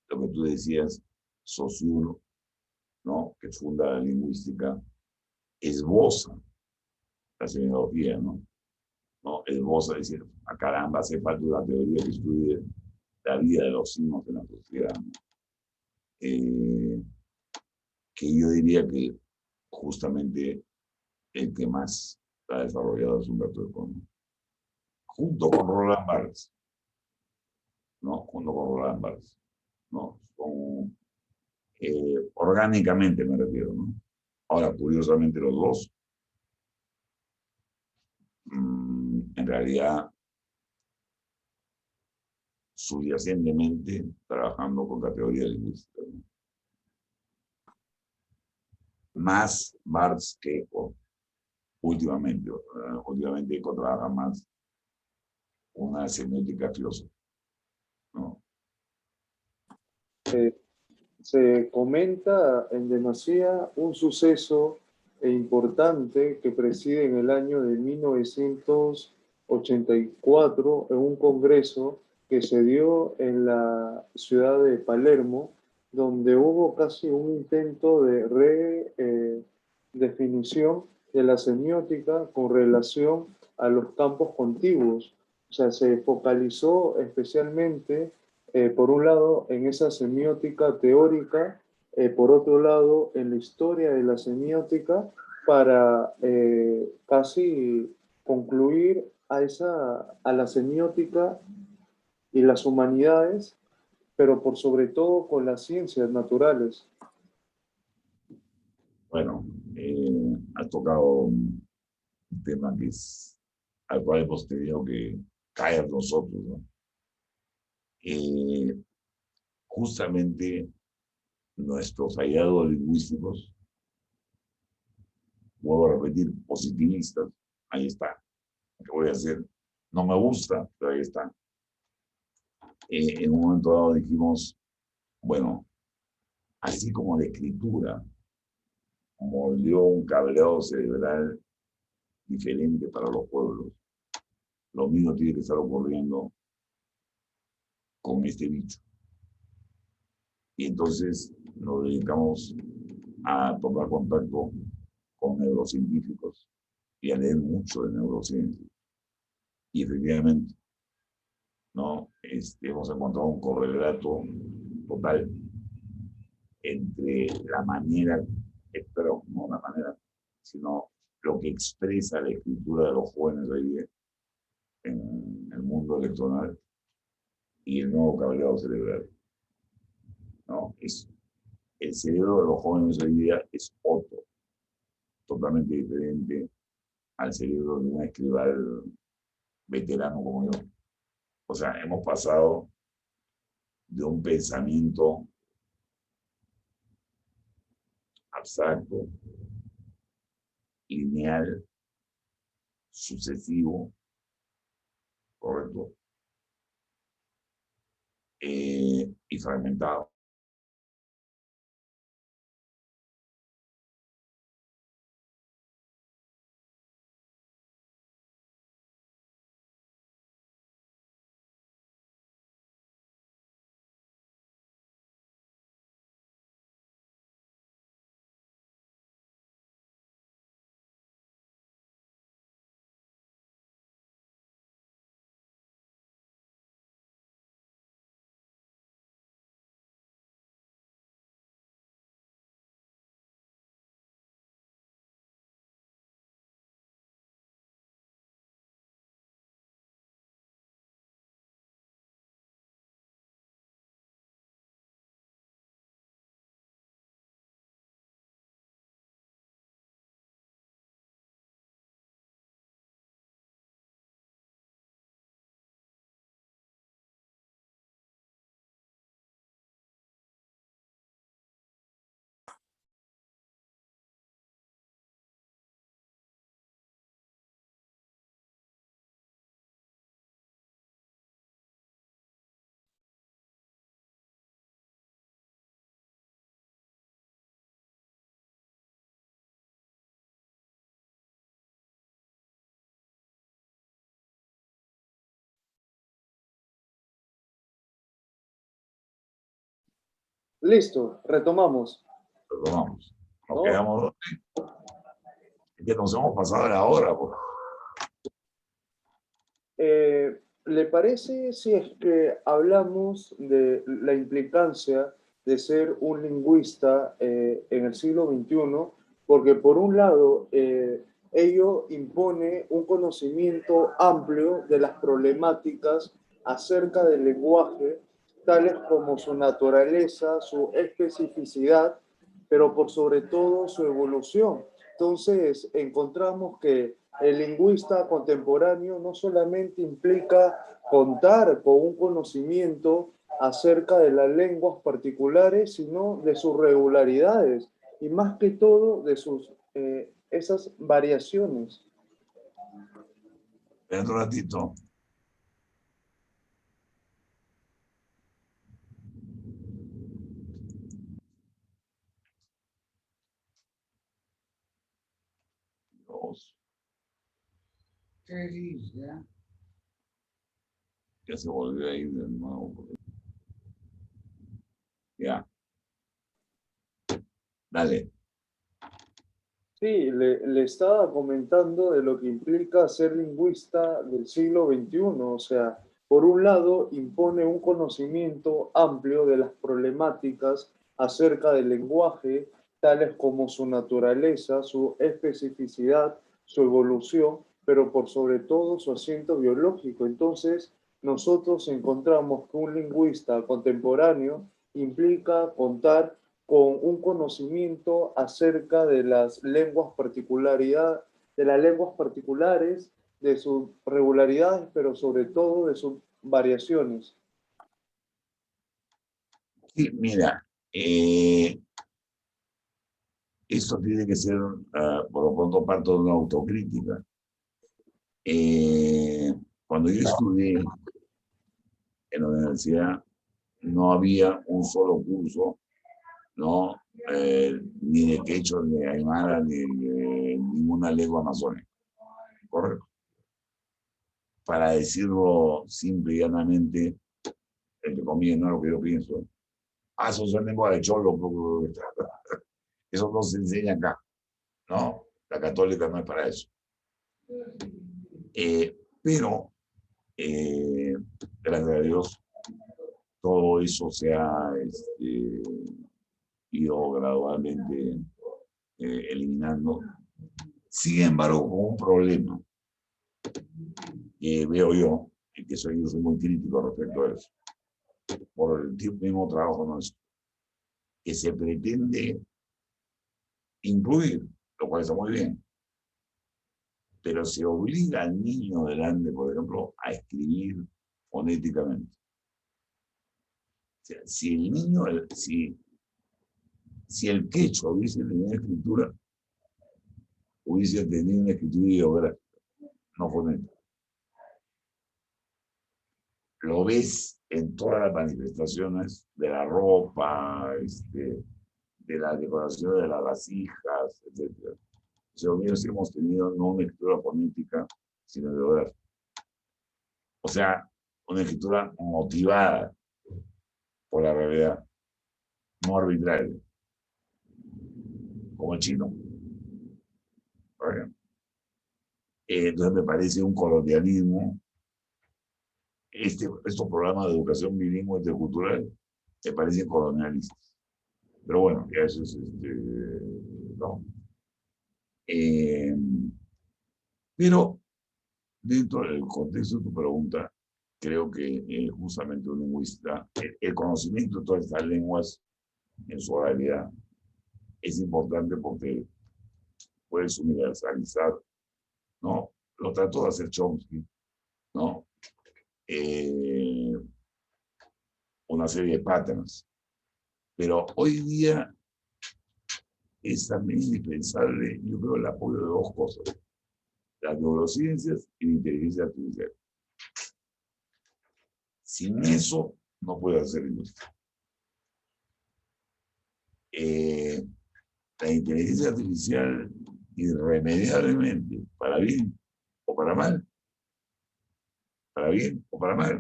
lo que tú decías, Saussure, ¿no? Que funda la lingüística, esboza la semiología, ¿no? ¿No? Esboza decir, a caramba, hace falta una teoría que estudie la vida de los signos de la sociedad, ¿no? Eh, que yo diría que justamente el que más ha desarrollado es Humberto Eco, ¿no? Junto con Roland Barthes, ¿no? Junto con Roland Barthes, ¿no? Son, orgánicamente me refiero, ¿no? Ahora, curiosamente, los dos, en realidad, subyacentemente, trabajando con la teoría lingüística, ¿no? Más Barthes que Eco, últimamente. Últimamente Eco trabaja más una semiótica filosófica, ¿no? Eh, Se comenta en demasía un suceso importante que preside en el año de 1984 en un congreso que se dio en la ciudad de Palermo, donde hubo casi un intento de redefinición de la semiótica con relación a los campos contiguos. O sea, se focalizó especialmente por un lado, en esa semiótica teórica, por otro lado, en la historia de la semiótica, para casi concluir a la semiótica y las humanidades, pero por sobre todo con las ciencias naturales. Bueno, has tocado un tema que es, al cual hemos tenido que caer nosotros, ¿no? Eh, Justamente nuestros hallazgos lingüísticos, vuelvo a repetir, positivistas, ahí está. ¿Qué voy a hacer? No me gusta, pero ahí está. En un momento dado dijimos, bueno, así como la escritura moldeó un cableado cerebral diferente para los pueblos, lo mismo tiene que estar ocurriendo con este bicho. Y entonces nos dedicamos a tomar contacto con neurocientíficos y a leer mucho de neurociencia. Y efectivamente, ¿no? Hemos encontrado un correlato total entre la manera, pero no la manera, sino lo que expresa la escritura de los jóvenes hoy en el mundo electoral y el nuevo cableado cerebral, ¿no? El cerebro de los jóvenes hoy día es otro, totalmente diferente al cerebro de un escribal veterano como yo. O sea, hemos pasado de un pensamiento abstracto, lineal, sucesivo, correcto, y fragmentado. Listo, retomamos. Pero vamos, nos ¿No? quedamos, es que nos hemos pasado la hora, pues. ¿Le parece si es que hablamos de la implicancia de ser un lingüista en el siglo XXI? Porque por un lado, ello impone un conocimiento amplio de las problemáticas acerca del lenguaje, tales como su naturaleza, su especificidad, pero por sobre todo su evolución. Entonces, encontramos que el lingüista contemporáneo no solamente implica contar con un conocimiento acerca de las lenguas particulares, sino de sus regularidades y más que todo de sus esas variaciones. Espera un ratito. Dos. ¿Qué dice? Ya se volvió a ir de nuevo. Ya, dale. Sí, le estaba comentando de lo que implica ser lingüista del siglo XXI. O sea, por un lado, impone un conocimiento amplio de las problemáticas acerca del lenguaje, tales como su naturaleza, su especificidad, su evolución, pero por sobre todo su asiento biológico. Entonces, nosotros encontramos que un lingüista contemporáneo implica contar con un conocimiento acerca de las lenguas particularidad, de las lenguas particulares, de sus regularidades, pero sobre todo de sus variaciones. Sí, mira, esto tiene que ser, por lo pronto, parte de una autocrítica. Cuando yo estudié en la universidad, no había un solo curso, ¿no? Ni de quechua, ni de aymara, ni de ninguna lengua amazónica, ¿correcto? Para decirlo simple y llanamente, entre comillas, no es lo que yo pienso. Ah, eso son lenguas de cholo, eso no se enseña acá, ¿no? La católica no es para eso. Pero, gracias a Dios, todo eso se ha ido gradualmente eliminando. Sin embargo, con un problema que veo yo, y que yo soy muy crítico respecto a eso, por el mismo trabajo nuestro, que se pretende incluir, lo cual está muy bien, pero se obliga al niño delante, por ejemplo, a escribir fonéticamente. O sea, si el niño, si el quechua hubiese tenido escritura, hubiese tenido una escritura ideográfica, no fonética. Lo ves en todas las manifestaciones de la ropa, de la decoración de las vasijas, etc. Si hubiésemos tenido no una escritura fonética, sino ideográfica. O sea, una escritura motivada por la realidad, no arbitraria, como el chino. Entonces me parece un colonialismo. Estos programas de educación bilingüe intercultural me parecen colonialistas. Pero bueno, ya eso es, no. Eh, pero dentro del contexto de tu pregunta, creo que justamente un lingüista, el conocimiento de todas estas lenguas en su oralidad es importante porque puedes universalizar, ¿no? Lo trató de hacer Chomsky, ¿no? Eh, una serie de patterns. Pero hoy día es también indispensable, yo creo, el apoyo de dos cosas, las neurociencias y la inteligencia artificial. Sin eso, no puede hacer industria. La inteligencia artificial, irremediablemente, para bien o para mal,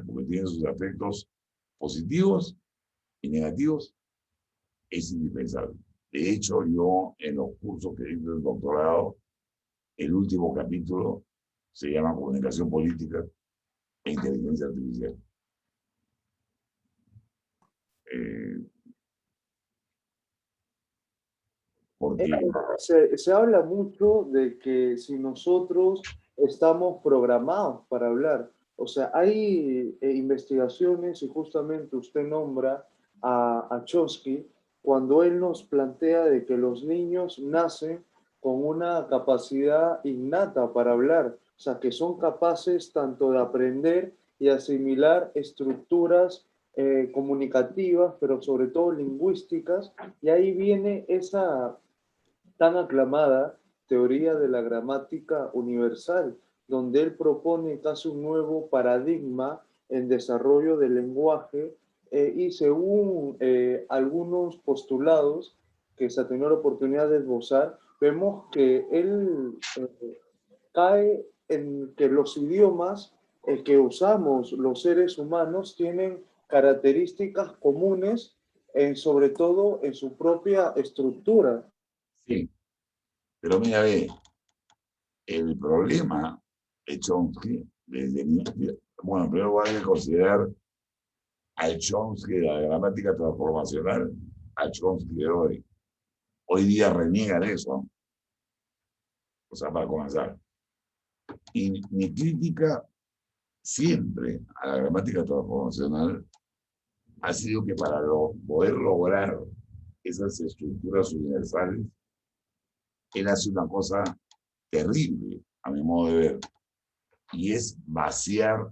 porque tiene sus aspectos positivos y negativos, es indispensable. De hecho, yo en los cursos que hice del doctorado, el último capítulo se llama Comunicación Política e Inteligencia Artificial. Porque Se habla mucho de que si nosotros estamos programados para hablar, o sea, hay investigaciones y justamente usted nombra a Chomsky cuando él nos plantea de que los niños nacen con una capacidad innata para hablar, o sea, que son capaces tanto de aprender y asimilar estructuras comunicativas, pero sobre todo lingüísticas, y ahí viene esa tan aclamada teoría de la gramática universal, donde él propone casi un nuevo paradigma en desarrollo del lenguaje y según algunos postulados que se ha tenido la oportunidad de esbozar, vemos que él cae en que los idiomas que usamos los seres humanos tienen características comunes, sobre todo en su propia estructura. sí, pero mira, ve, el problema de Chomsky, bueno, primero voy a considerar al Chomsky de la gramática transformacional, al Chomsky de hoy. Hoy día reniegan eso, o sea, para comenzar. Y mi crítica siempre a la gramática transformacional ha sido que para poder lograr esas estructuras universales, él hace una cosa terrible, a mi modo de ver, y es vaciar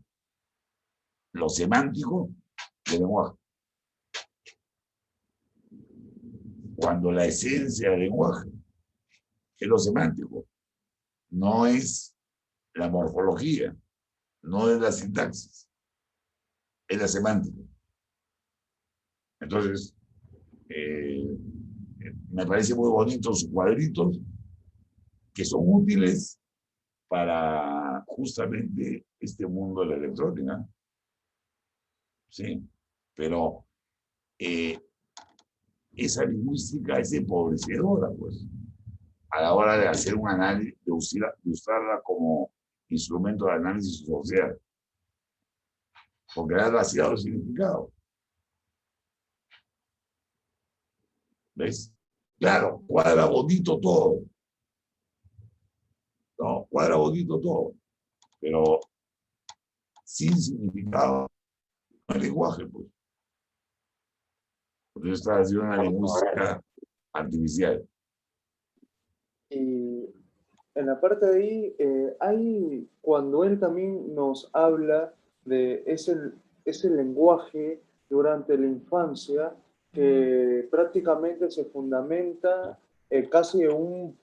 lo semántico del lenguaje. Cuando la esencia del lenguaje es lo semántico, no es la morfología, no es la sintaxis, es la semántica. Entonces, me parece muy bonito sus cuadritos, que son útiles para justamente este mundo de la electrónica. Sí, pero esa lingüística es empobrecedora, pues, a la hora de hacer un análisis, de usarla como instrumento de análisis social, porque ha vaciado el significado. ¿Ves? Claro, cuadra bonito todo. No, cuadra bonito todo, pero sin significado no hay lenguaje, pues. Porque está haciendo una lingüística artificial. Y en la parte de ahí, hay, cuando él también nos habla de ese lenguaje durante la infancia que prácticamente se fundamenta casi en un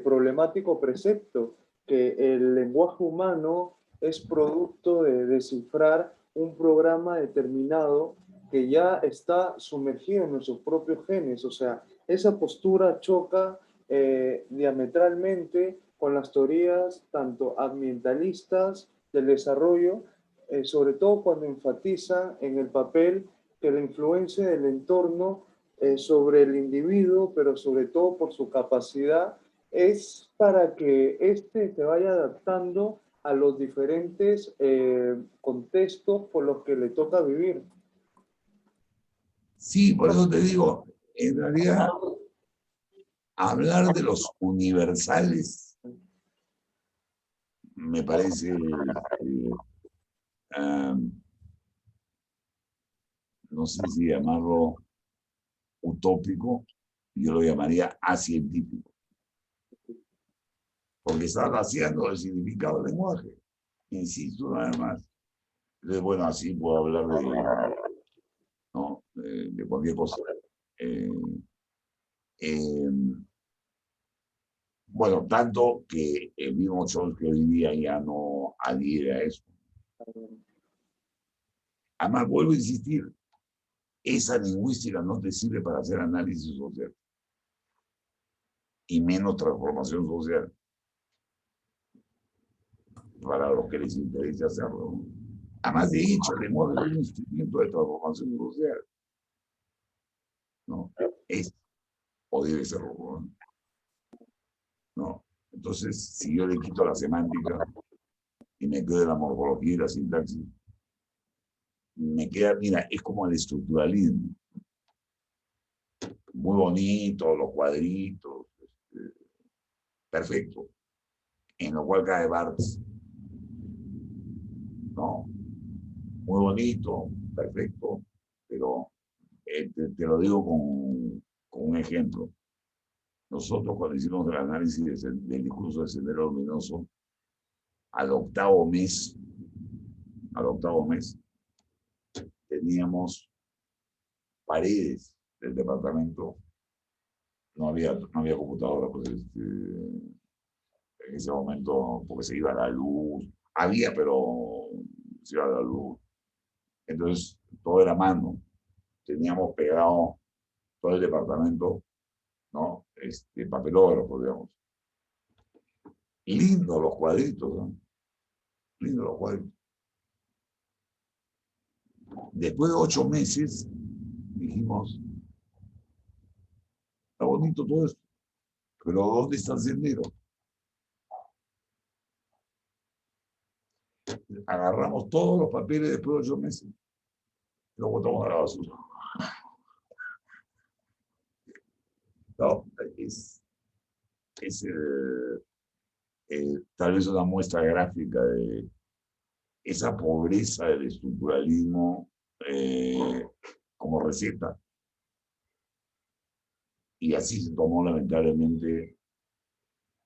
problemático precepto, que el lenguaje humano es producto de descifrar un programa determinado que ya está sumergido en nuestros propios genes. O sea, esa postura choca diametralmente con las teorías tanto ambientalistas del desarrollo, sobre todo cuando enfatiza en el papel que la influencia del entorno sobre el individuo, pero sobre todo por su capacidad, es para que éste se vaya adaptando a los diferentes contextos por los que le toca vivir. Sí, por eso te digo, en realidad, hablar de los universales me parece, no sé si llamarlo utópico, yo lo llamaría acientífico, porque está vaciando el significado del lenguaje. Insisto nada más. Entonces, bueno, así puedo hablar ¿no? De cualquier cosa. Eh, eh, bueno, tanto que el mismo Chomsky hoy día ya no adhiere a eso. Además, vuelvo a insistir, esa lingüística no te sirve para hacer análisis social y menos transformación social para los que les interese hacerlo. Además, de hecho, el lenguaje es un instrumento de transformación social, ¿no? es o debe ser rojo, ¿no? ¿No? Entonces, si yo le quito la semántica y me quedo en la morfología y la sintaxis, me queda, mira, es como el estructuralismo. Muy bonito, los cuadritos, perfecto. En lo cual cae Barthes, ¿no? Muy bonito, perfecto, pero te lo digo con un ejemplo. Nosotros cuando hicimos el análisis del discurso del Sendero Luminoso, al octavo mes, teníamos paredes del departamento, no había computadora, pues, en ese momento, porque se iba la luz, había, pero se iba la luz. Entonces, todo era a mano. Teníamos pegado todo el departamento, ¿no? Papelógrafo, digamos. Lindo los cuadritos, ¿no? Lindo los cuadritos. Después de 8 meses, dijimos, está bonito todo esto, pero ¿dónde está el sendero? Agarramos todos los papeles después de 8 meses y los botamos a la basura. No, es tal vez una muestra gráfica de esa pobreza del estructuralismo como receta. Y así se tomó lamentablemente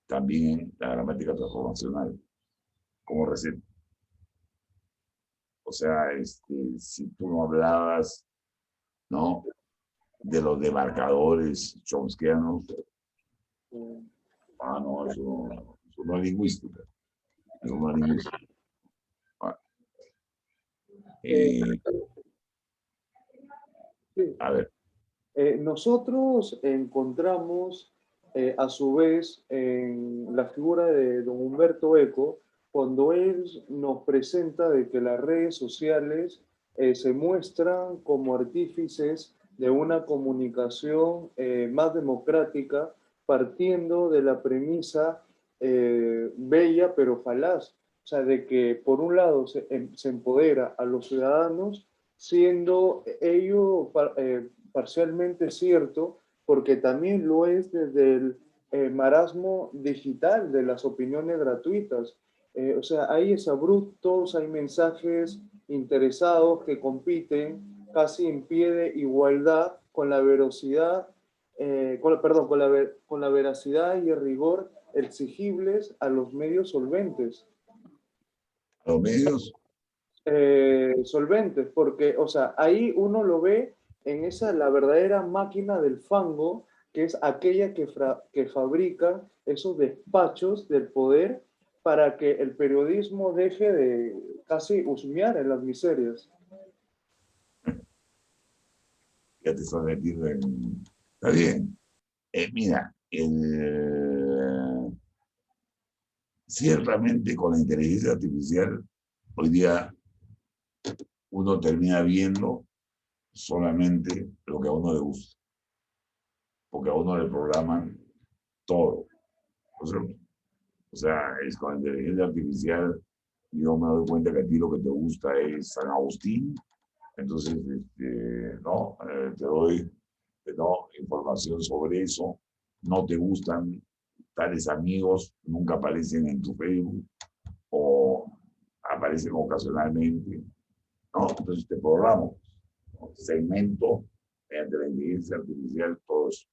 también la gramática transformacional como receta. O sea, si tú no hablabas, ¿no?, de los demarcadores chomskianos, no, eso no es lingüística. Eso no es lingüística. Sí. A ver. Nosotros encontramos, a su vez, en la figura de don Humberto Eco, cuando él nos presenta de que las redes sociales se muestran como artífices de una comunicación más democrática, partiendo de la premisa bella pero falaz, o sea, de que por un lado se empodera a los ciudadanos, siendo ello parcialmente cierto, porque también lo es desde el marasmo digital de las opiniones gratuitas. O sea, hay exabruptos, hay mensajes interesados que compiten casi en pie de igualdad con la velocidad, con la veracidad y el rigor exigibles a los medios solventes. Los medios. Solventes, porque, o sea, ahí uno lo ve en esa, la verdadera máquina del fango, que es aquella que fabrica esos despachos del poder para que el periodismo deje de casi husmear en las miserias. Ya te estás metiendo en... Está bien. Mira, ciertamente con la inteligencia artificial, hoy día uno termina viendo solamente lo que a uno le gusta, porque a uno le programan todo. O sea, es con la inteligencia artificial, yo me doy cuenta que a ti lo que te gusta es San Agustín, entonces, no, te doy información sobre eso, no te gustan tales amigos, nunca aparecen en tu Facebook o aparecen ocasionalmente, ¿no? Entonces te programo, ¿no? Segmento mediante la inteligencia artificial, todo eso.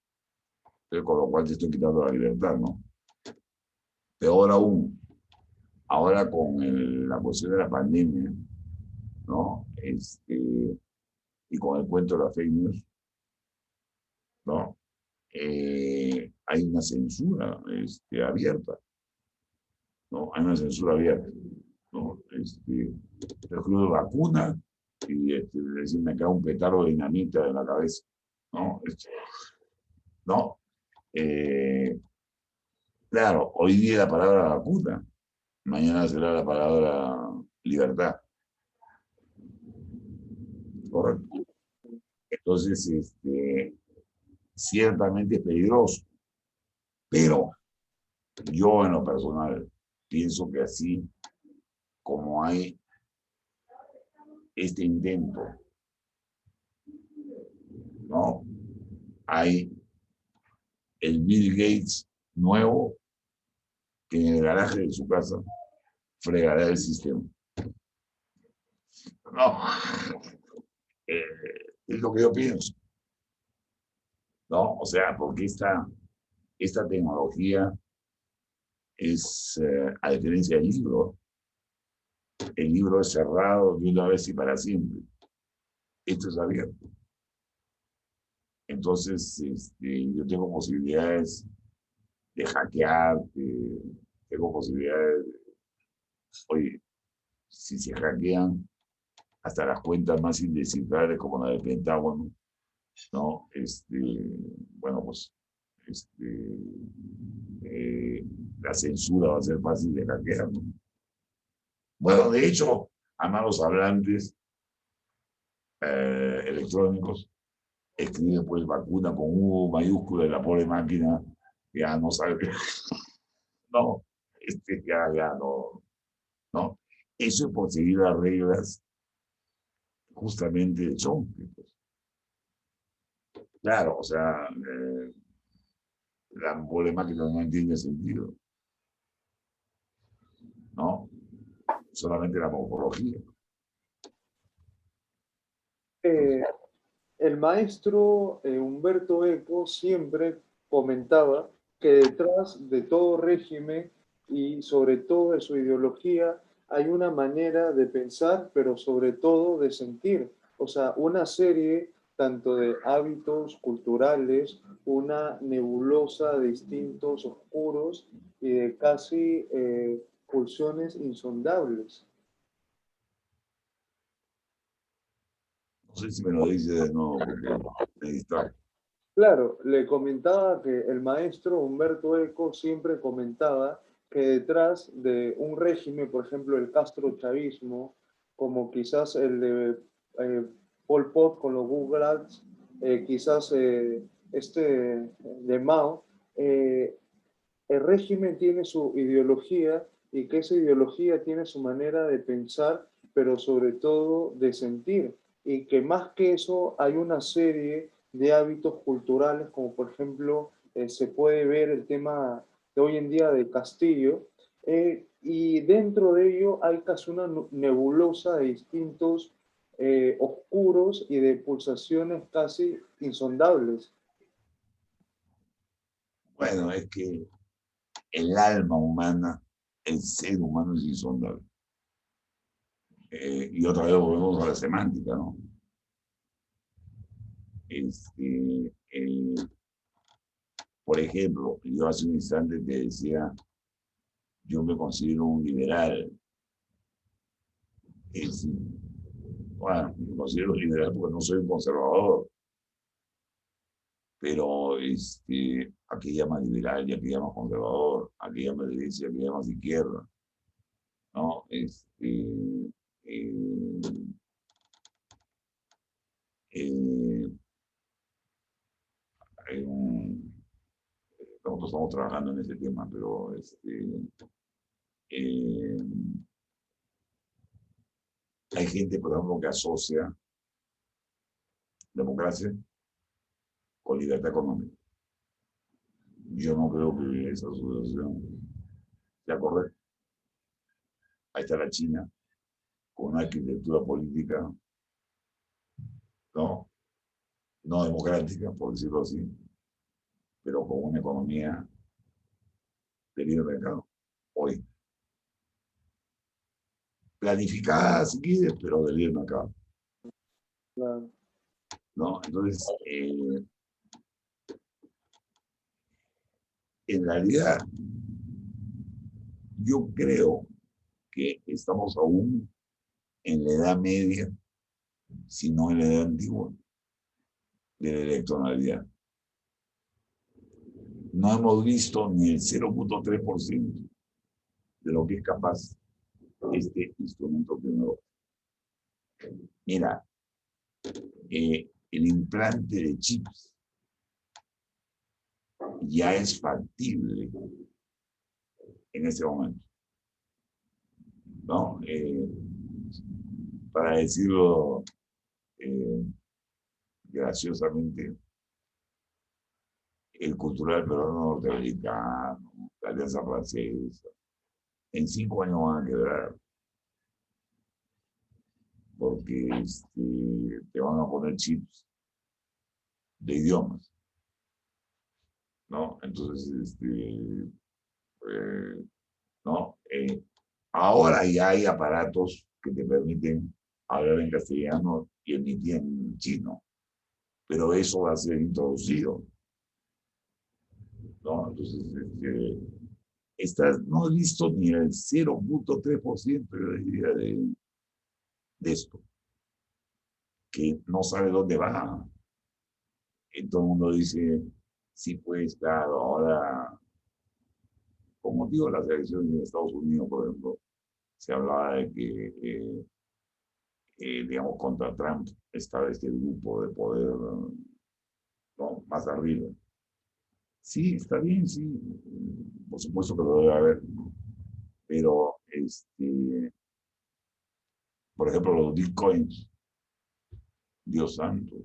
Entonces, con lo cual te estoy quitando la libertad, ¿no? Peor aún, ahora con la cuestión de la pandemia, ¿no? Y con el cuento de la fake news, ¿no? Hay una censura abierta, ¿no? Hay una censura abierta, ¿no? El club de vacuna y decir, me cae un petardo de dinamita en la cabeza, ¿no? ¿No? Claro, hoy día la palabra vacuna, mañana será la palabra libertad. Correcto. Entonces, ciertamente es peligroso, pero yo en lo personal pienso que así como hay este intento, ¿no? Hay el Bill Gates nuevo que en el garaje de su casa fregará el sistema. No, eh, es lo que yo pienso, ¿no? O sea, porque esta tecnología es, a diferencia del libro, el libro es cerrado de una vez y para siempre. Esto es abierto. Entonces, yo tengo posibilidades de hackear, tengo posibilidades, oye, si se hackean hasta las cuentas más indescifrables como la del Pentágono, ¿no? Bueno, pues, la censura va a ser fácil de hackear, ¿no? Bueno, de hecho, a malos hablantes electrónicos escriben pues vacuna con U mayúscula y la pobre máquina ya no sabe, no, ya no, no. Eso es por seguir las reglas justamente de Chomsky, pues. Claro, o sea, la pobre máquina no entiende sentido, ¿no? Solamente la morfología. Eh, el maestro Humberto Eco siempre comentaba que detrás de todo régimen y sobre todo de su ideología hay una manera de pensar, pero sobre todo de sentir. O sea, una serie tanto de hábitos culturales, una nebulosa de instintos oscuros y de casi pulsiones insondables. No sé si me lo dice de nuevo porque me distrae. Claro, le comentaba que el maestro Humberto Eco siempre comentaba que detrás de un régimen, por ejemplo, el castrochavismo, como quizás el de eh, Pol Pot con los Gulags, quizás este de Mao, eh, el régimen tiene su ideología y que esa ideología tiene su manera de pensar, pero sobre todo de sentir. Y que más que eso hay una serie de hábitos culturales, como por ejemplo se puede ver el tema de hoy en día de Castillo, y dentro de ello hay casi una nebulosa de distintos oscuros y de pulsaciones casi insondables. Bueno, es que el alma humana, el ser humano es insondable. Y otra vez volvemos a la semántica, ¿no? Eh, por ejemplo, yo hace un instante te decía, yo me considero un liberal. Es, bueno, me considero liberal porque no soy un conservador, pero aquí llama liberal y aquí llama conservador, aquí llama derecha y aquí llama izquierda, ¿no? Eh, eh, hay nosotros estamos trabajando en ese tema, pero eh, hay gente, por ejemplo, que asocia democracia con libertad económica. Yo no creo que esa asociación sea correcta. Ahí está la China, con una arquitectura política, ¿no? No democrática, por decirlo así, pero con una economía de libre mercado. Hoy, planificada, si quieres, pero de libre mercado, Claro. ¿no? Entonces, en realidad, yo creo que estamos aún en la edad media, si no en la edad antigua, de la electoralidad. No hemos visto ni el 0,3% de lo que es capaz este instrumento tecnológico. Mira, el implante de chips ya es factible en ese momento, ¿no? Para decirlo eh, graciosamente, el cultural peruano norteamericano, la alianza francesa, en 5 años van a quebrar, porque te van a poner chips de idiomas, ¿no? Entonces, ¿no? Ahora ya hay aparatos que te permiten hablar en castellano y emitir en chino, pero eso va a ser introducido, ¿no? Entonces, no he visto ni el 0,3%, yo diría, de esto, que no sabe dónde va. Y todo el mundo dice, sí, pues, claro, ahora, como digo, las elecciones en Estados Unidos, por ejemplo, se hablaba de que, digamos, contra Trump estaba este grupo de poder, ¿no? Más arriba. Sí, está bien, sí, por supuesto que lo debe haber, pero, por ejemplo, los bitcoins, Dios santo,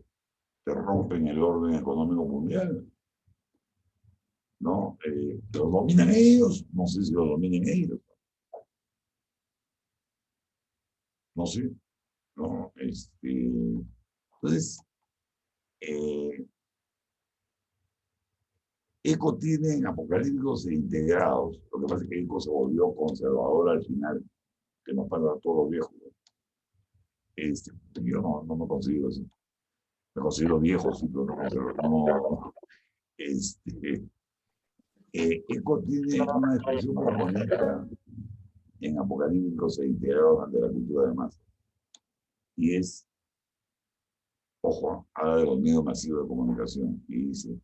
te rompen el orden económico mundial, ¿no? ¿Los dominan ellos? No sé si lo dominen ellos, no sé, ¿no? Entonces, eh, ECO tiene apocalípticos e integrados. Lo que pasa es que ECO se volvió conservador al final, que nos pasa a todos los viejos. Yo no me considero así. Me considero viejo, sí, pero no considero, no, ECO tiene una expresión muy bonita en apocalípticos e integrados ante la cultura de masa. Y es, ojo, habla de los medios masivos de comunicación y dice,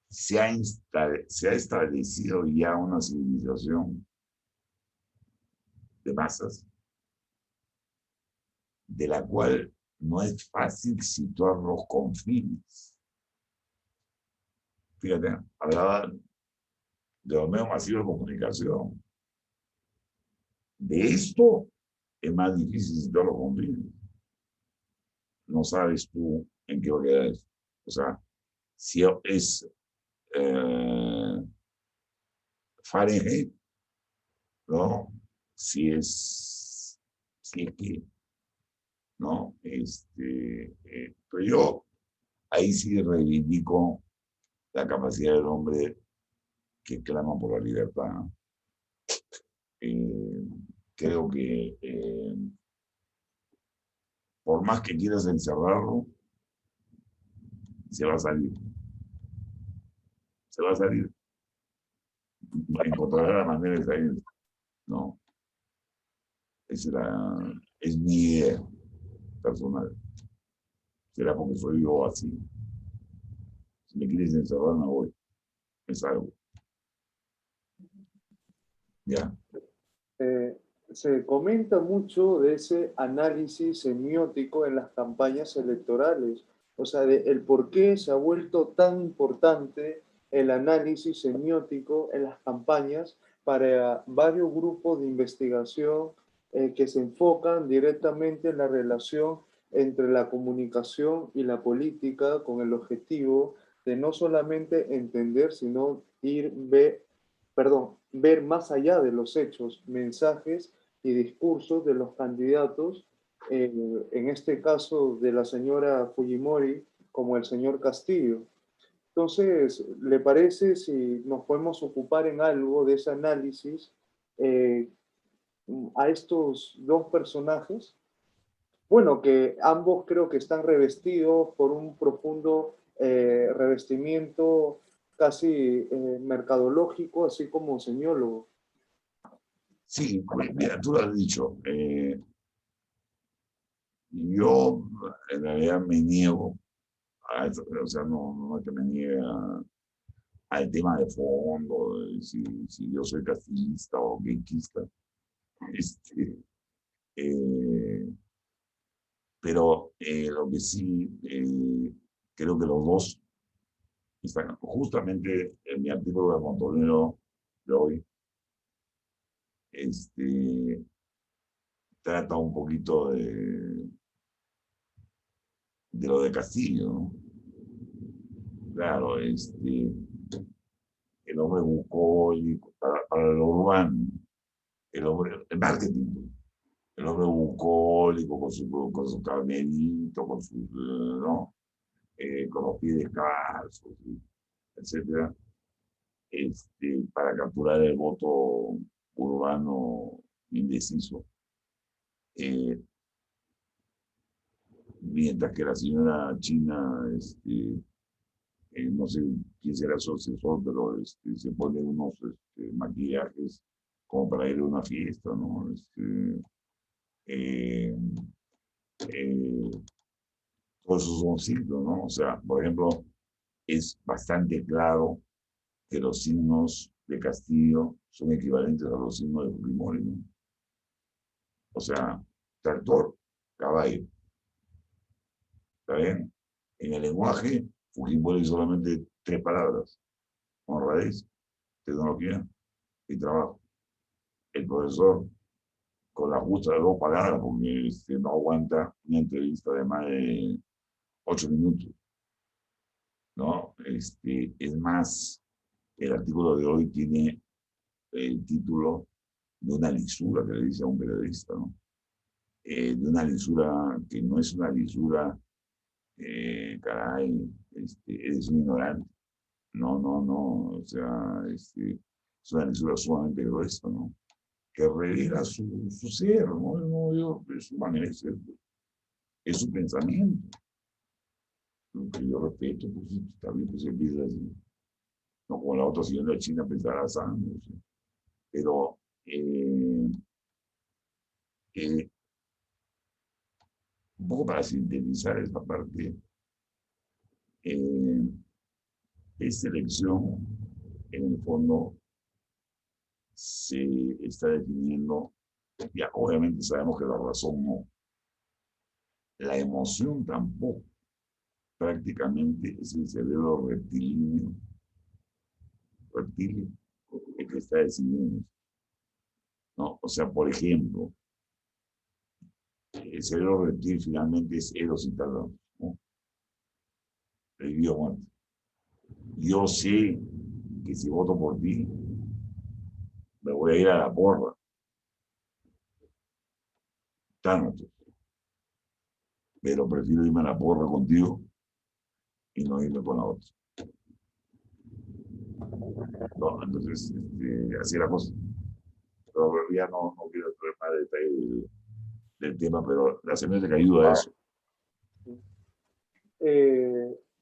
se ha establecido ya una civilización de masas de la cual no es fácil situar los confines. Fíjate, hablaba de los medios masivos de comunicación. De esto es más difícil situar los confines. No sabes tú en qué va a quedar eso. O sea, si es Fahrenheit, ¿no? Si es que, ¿no? Pero yo ahí sí reivindico la capacidad del hombre que clama por la libertad. Eh, Creo que por más que quieras encerrarlo, se va a salir. Se va a salir. Encontrará la manera de salir. No, es mi idea personal. Será porque soy yo así. Si me quieres encerrar, me voy. Me salgo. Ya. Eh, Se comenta mucho de ese análisis semiótico en las campañas electorales, o sea, de el por qué se ha vuelto tan importante el análisis semiótico en las campañas para varios grupos de investigación que se enfocan directamente en la relación entre la comunicación y la política con el objetivo de no solamente entender, sino ver más allá de los hechos, mensajes y discursos de los candidatos, en este caso de la señora Fujimori como el señor Castillo. Entonces, ¿le parece si nos podemos ocupar en algo de ese análisis eh, a estos dos personajes? Bueno, que ambos creo que están revestidos por un profundo revestimiento casi mercadológico, así como semiólogo. Sí, pues, mira, tú lo has dicho. Yo en realidad me niego a eso, o sea, no es que me niegue al tema de fondo, de si yo soy castillista o guinquista. Este, eh, pero lo que sí creo que los dos Justamente en mi artículo de Montonero de hoy, trata un poquito de lo de Castillo, ¿no? Claro, el hombre bucólico, para lo urbano, el marketing, el hombre bucólico con su carnerito, con sus, ¿no? Con los pies descalzos, etcétera, para capturar el voto urbano indeciso. Mientras que la señora China, no sé quién será su asesor, pero se pone unos maquillajes como para ir a una fiesta, ¿no? Eh, eh, Todos esos son signos, ¿no? O sea, por ejemplo, es bastante claro que los signos de Castillo son equivalentes a los signos de Fujimori, ¿no? O sea, tractor, caballo, ¿está bien? En el lenguaje, Fujimori solamente 3 palabras: honradez, tecnología y trabajo. El profesor, con la justa de 2 palabras, porque no aguanta una entrevista de más de 8 minutos, ¿no? Es más, el artículo de hoy tiene el título de una lisura que le dice a un periodista, ¿no? De una lisura que no es una lisura, caray, eres un ignorante. No, no, no, o sea, es una lisura sumamente gruesa, ¿no? Que revela su ser, ¿no? Es su manera de ser, es su pensamiento, lo que yo respeto, pues está bien que se empieza así, no como la otra señora China pensará sangre, ¿sí? Pero eh, eh, un poco para sintetizar esta parte, eh, esta elección, en el fondo, se está definiendo, ya obviamente sabemos que la razón no, la emoción tampoco, prácticamente es el cerebro reptilio, el que está decidiendo, ¿no? O sea, por ejemplo, el cerebro reptil finalmente es Eros y Talón, ¿no? El idioma. Yo sé que si voto por ti, me voy a ir a la porra, Tánatos, pero prefiero irme a la porra contigo y no irme con la otra. No, entonces, así es la cosa. Pero ya no quiero entrar más detalle del tema, pero la semana que ayuda a eso.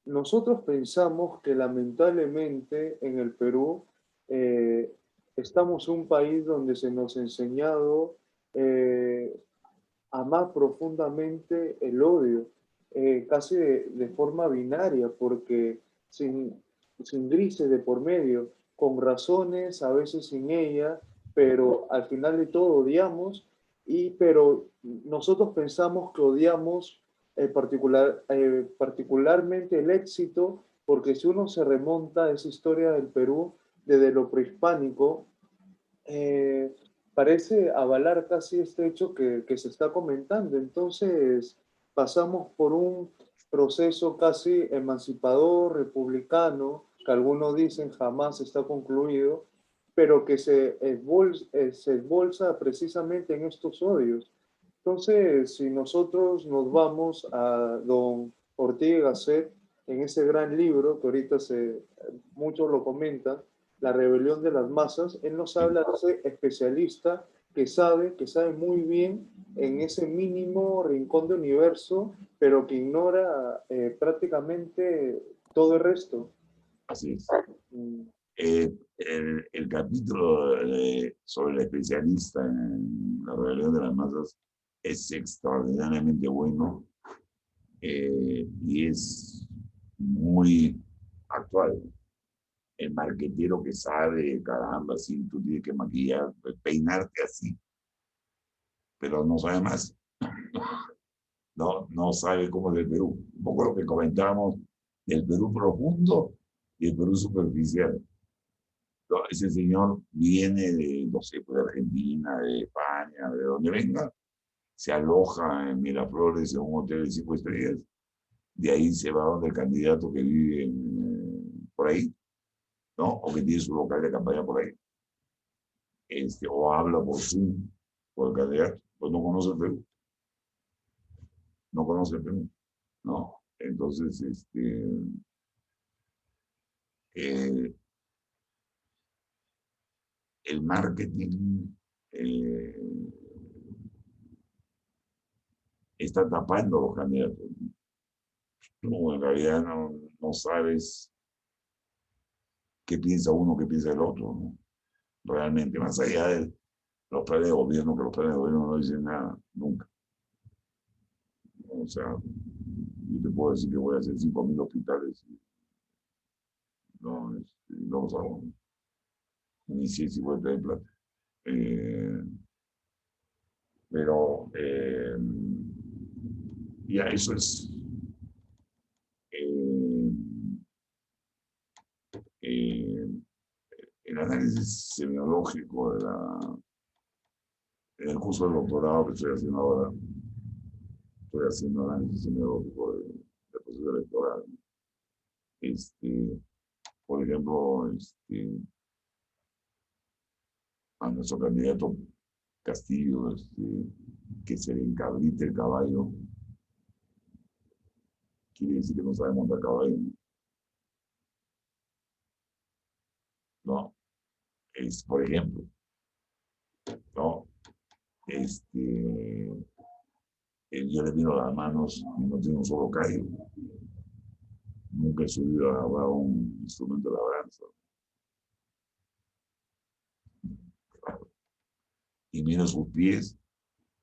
Nosotros pensamos que lamentablemente en el Perú eh, estamos en un país donde se nos ha enseñado amar profundamente el odio, casi de forma binaria, porque sin, sin grises de por medio, con razones, a veces sin ella, pero al final de todo odiamos, pero nosotros pensamos que odiamos particularmente el éxito, porque si uno se remonta a esa historia del Perú desde lo prehispánico, eh, parece avalar casi este hecho que se está comentando. Entonces, pasamos por un proceso casi emancipador, republicano, que algunos dicen jamás está concluido, pero que se esbolza precisamente en estos odios. Entonces, si nosotros nos vamos a don Ortega y Gasset, en ese gran libro que ahorita muchos lo comentan, La rebelión de las masas, él nos habla de ese especialista que sabe muy bien en ese mínimo rincón de universo, pero que ignora prácticamente todo el resto. Así es. Mm. El capítulo sobre el especialista en la rebelión de las masas es extraordinariamente bueno, y es muy actual. El marquetero que sabe, caramba, si tú tienes que maquillar, peinarte así, pero no sabe más. No sabe cómo es el Perú. Un poco lo que comentábamos del Perú profundo, Y el Perú es superficial. No, ese señor viene de, no sé, pues, de Argentina, de España, de donde venga, se aloja en Miraflores en un hotel de 5 estrellas, de ahí se va donde el candidato que vive por ahí, ¿no? O que tiene su local de campaña por ahí, o habla por Zoom, por el candidato, pues no conoce el Perú, no conoce el Perú, ¿no? Entonces, eh, el marketing eh, está tapando a los candidatos. Tú en realidad no sabes qué piensa uno, qué piensa el otro, ¿no? Realmente, más allá de los planes de gobierno, que los planes de gobierno no dicen nada, nunca. O sea, yo te puedo decir que voy a hacer 5.000 hospitales, no, no los hago, ni si es igual de plata. Eh, pero ya eso es eh, eh, el análisis semiológico en el curso del doctorado que estoy haciendo ahora. Estoy haciendo análisis semiológico del proceso electoral. Este, por ejemplo, a nuestro candidato Castillo, que se le encabrite el caballo, quiere decir que no sabe montar caballo, ¿no? Por ejemplo, ¿no? Yo le miro las manos y no tiene un solo callo. Nunca he subido a grabar un instrumento de labranza. Y miro sus pies,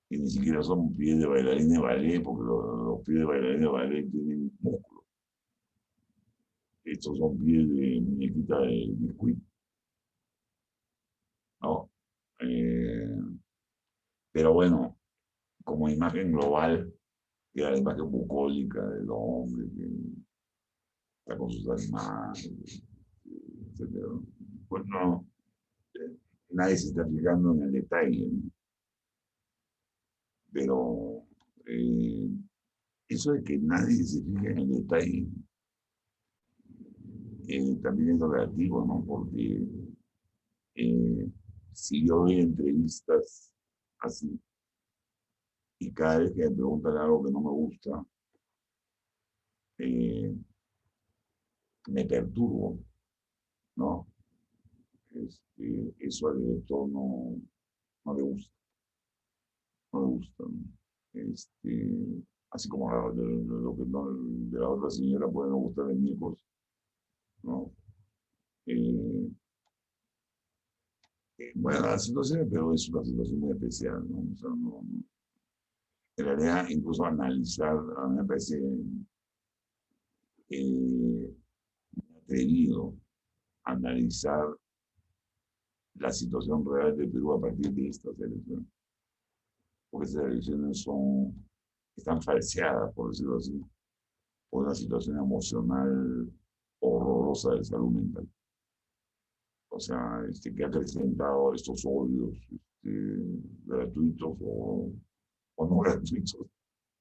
y ni siquiera son pies de bailarín de ballet, porque los pies de bailarín de ballet tienen músculo. Estos son pies de muñequita de biscuit, ¿no? Eh, pero bueno, como imagen global, queda la imagen bucólica del hombre que está con sus animales, etc. Pues no, nadie se está fijando en el detalle, ¿no? Pero eso de que nadie se fije en el detalle también es relativo, ¿no? Porque eh, si yo doy entrevistas así y cada vez que me preguntan algo que no me gusta, eh, me perturbo, ¿no? Eso al director no le gusta, no le gusta, ¿no? Así como lo que no, de la otra señora puede no gustar mi hijos, ¿no? Eh, bueno, la situación pero es una situación muy especial, ¿no? O sea, en realidad, incluso analizar, a mí me parece eh, atrevido analizar la situación real del Perú a partir de estas elecciones, porque estas elecciones están falseadas, por decirlo así, por una situación emocional horrorosa de salud mental. O sea, que ha acrecentado estos odios gratuitos o no gratuitos,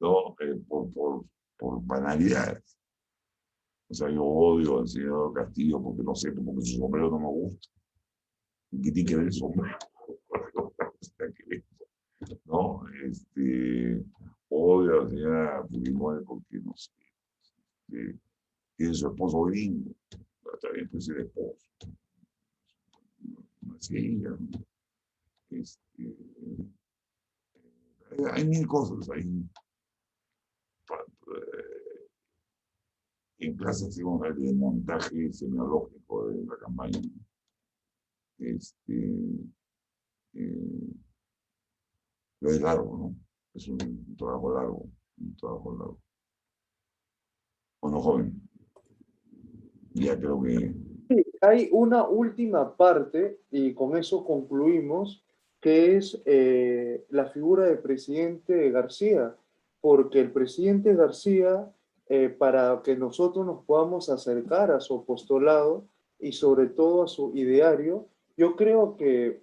¿no? Por banalidades. O sea, yo odio al señor Castillo porque no sé, porque su sombrero no me gusta. ¿Qué tiene que ver el sombrero? ¿No? Odio a la señora Fujimori porque no sé, tiene su esposo gringo. Está bien, pues el esposo. No es ella. Este, hay mil cosas. Eh, en clase hacemos el montaje semiológico de la campaña. Este, eh, pero es largo, ¿no? Es un trabajo largo, un trabajo largo. Bueno, joven, ya creo que Sí, hay una última parte, y con eso concluimos, que es la figura del presidente García, porque el presidente García para que nosotros nos podamos acercar a su apostolado y sobre todo a su ideario. Yo creo que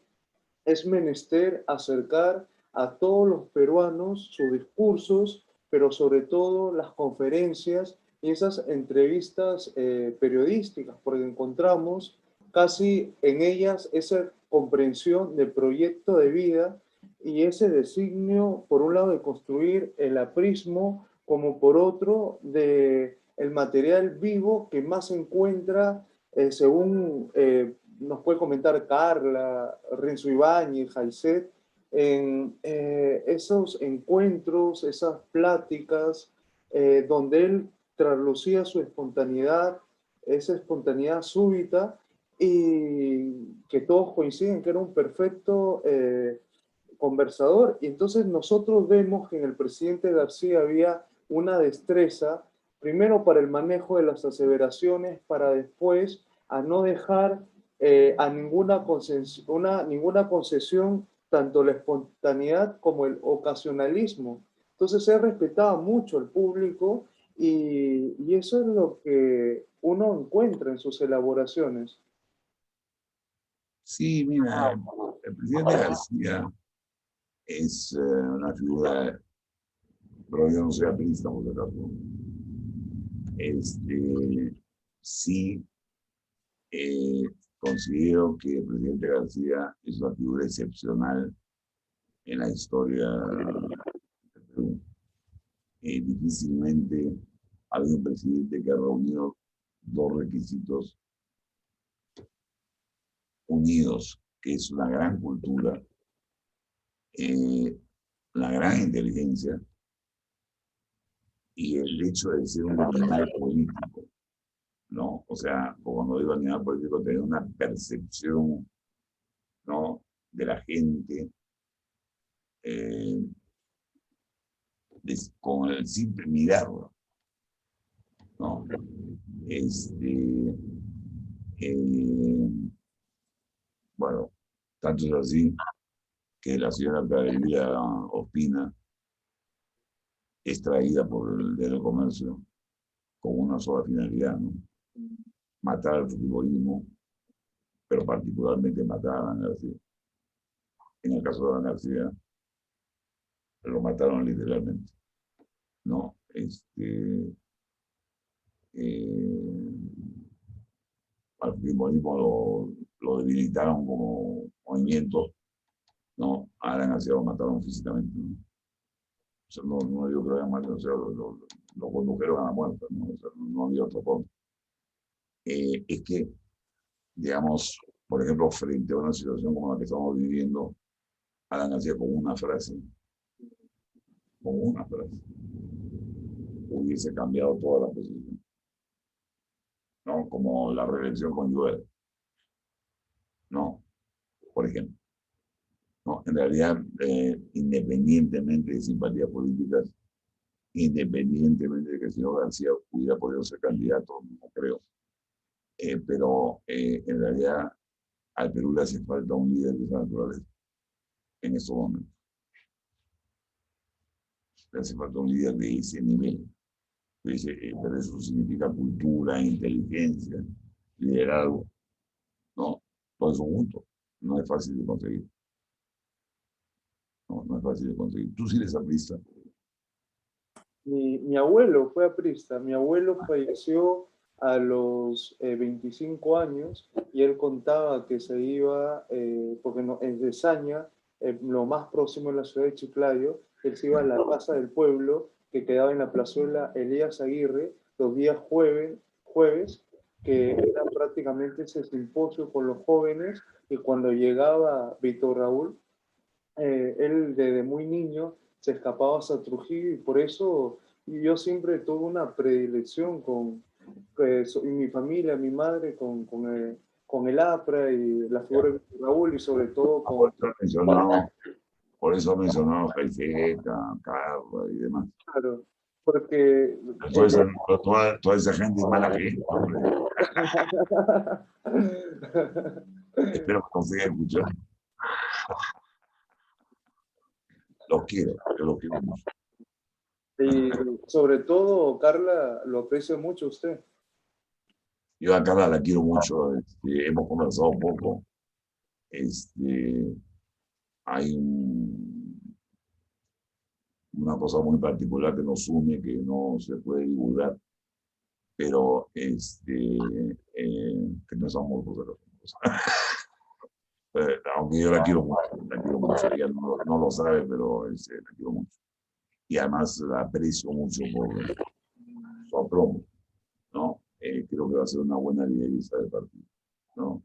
es menester acercar a todos los peruanos sus discursos, pero sobre todo las conferencias y esas entrevistas periodísticas, porque encontramos casi en ellas esa comprensión del proyecto de vida y ese designio, por un lado, de construir el aprismo, como por otro, de el material vivo que más se encuentra, según nos puede comentar Carla, Renzo Ibáñez, Jaiset, en esos encuentros, esas pláticas, donde él traslucía su espontaneidad, esa espontaneidad súbita, y que todos coinciden que era un perfecto conversador. Y entonces nosotros vemos que en el presidente García había una destreza, primero para el manejo de las aseveraciones, para después a no dejar ninguna concesión, tanto la espontaneidad como el ocasionalismo. Entonces él respetaba mucho al público y eso es lo que uno encuentra en sus elaboraciones. Sí, mira, el presidente García es una figura, pero yo no soy aprista, por si acaso. Sí, eh, considero que el presidente García es una figura excepcional en la historia del Perú. Difícilmente ha habido un presidente que ha reunido dos requisitos unidos, que es una gran cultura, eh, la gran inteligencia y el hecho de ser un animal político, ¿no? O sea, cuando digo animal político, tener una percepción, ¿no? De la gente, eh, con el simple mirarlo, ¿no? Este, eh, bueno, tanto es así que la señora Clarería Ospina es traída por el del comercio con una sola finalidad, ¿no? Matar al futbolismo, pero particularmente matar a Alan García. En el caso de Alan García, lo mataron literalmente, ¿no? Eh, Al fujimorismo lo debilitaron como movimiento, ¿no? A Alan García lo mataron físicamente, ¿no? O sea, no digo que lo hayan matado, o sea, lo condujeron a la muerte, ¿no? O sea, no había otra forma. Es que, digamos, por ejemplo, frente a una situación como la que estamos viviendo, Alan García con una frase, hubiese cambiado toda la posición, ¿no? Como la reelección con Joel, ¿no? Por ejemplo, ¿no? En realidad, independientemente de simpatías políticas, independientemente de que el señor García hubiera podido ser candidato, no creo, pero en realidad al Perú le hace falta un líder de esa naturaleza en estos momentos. Le hace falta un líder de ese nivel. Pero eso significa cultura, inteligencia, liderazgo, ¿no? Todo eso junto. No es fácil de conseguir. No, no es fácil de conseguir. Tú sí eres aprista. Mi abuelo fue aprista, mi abuelo falleció a los 25 años y él contaba que se iba, porque no, es de Saña, lo más próximo en la ciudad de Chiclayo, él se iba a la casa del pueblo que quedaba en la plazuela Elías Aguirre los días jueves, que era prácticamente ese simposio con los jóvenes, y cuando llegaba Víctor Raúl, él desde muy niño se escapaba hasta Trujillo y por eso yo siempre tuve una predilección y mi familia, mi madre, con el APRA y la figura de Raúl y sobre todo Por con... eso mencionamos, por eso mencionamos Jaifeta, Carla y demás. Claro, porque... Toda esa gente es mala gente, hombre. Espero que nos siga escuchando. Los quiero, yo los quiero mucho. Y sobre todo, Carla, lo aprecio mucho a usted. Yo a Carla la quiero mucho, hemos conversado poco. Hay una cosa muy particular que nos une, que no se puede divulgar, pero que no somos cosas. Aunque yo la quiero mucho, ella no lo sabe, pero la quiero mucho. Y además la aprecio mucho por su aplomo, ¿no? Creo que va a ser una buena lideresa del partido, ¿no?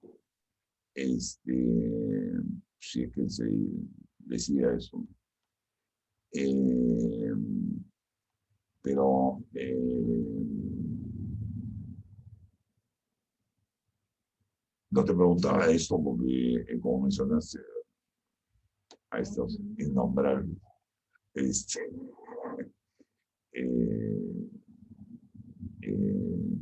Si es que se decida eso. Eh, pero no te preguntaba esto porque, como mencionaste, a estos innombrables, este, eh, eh,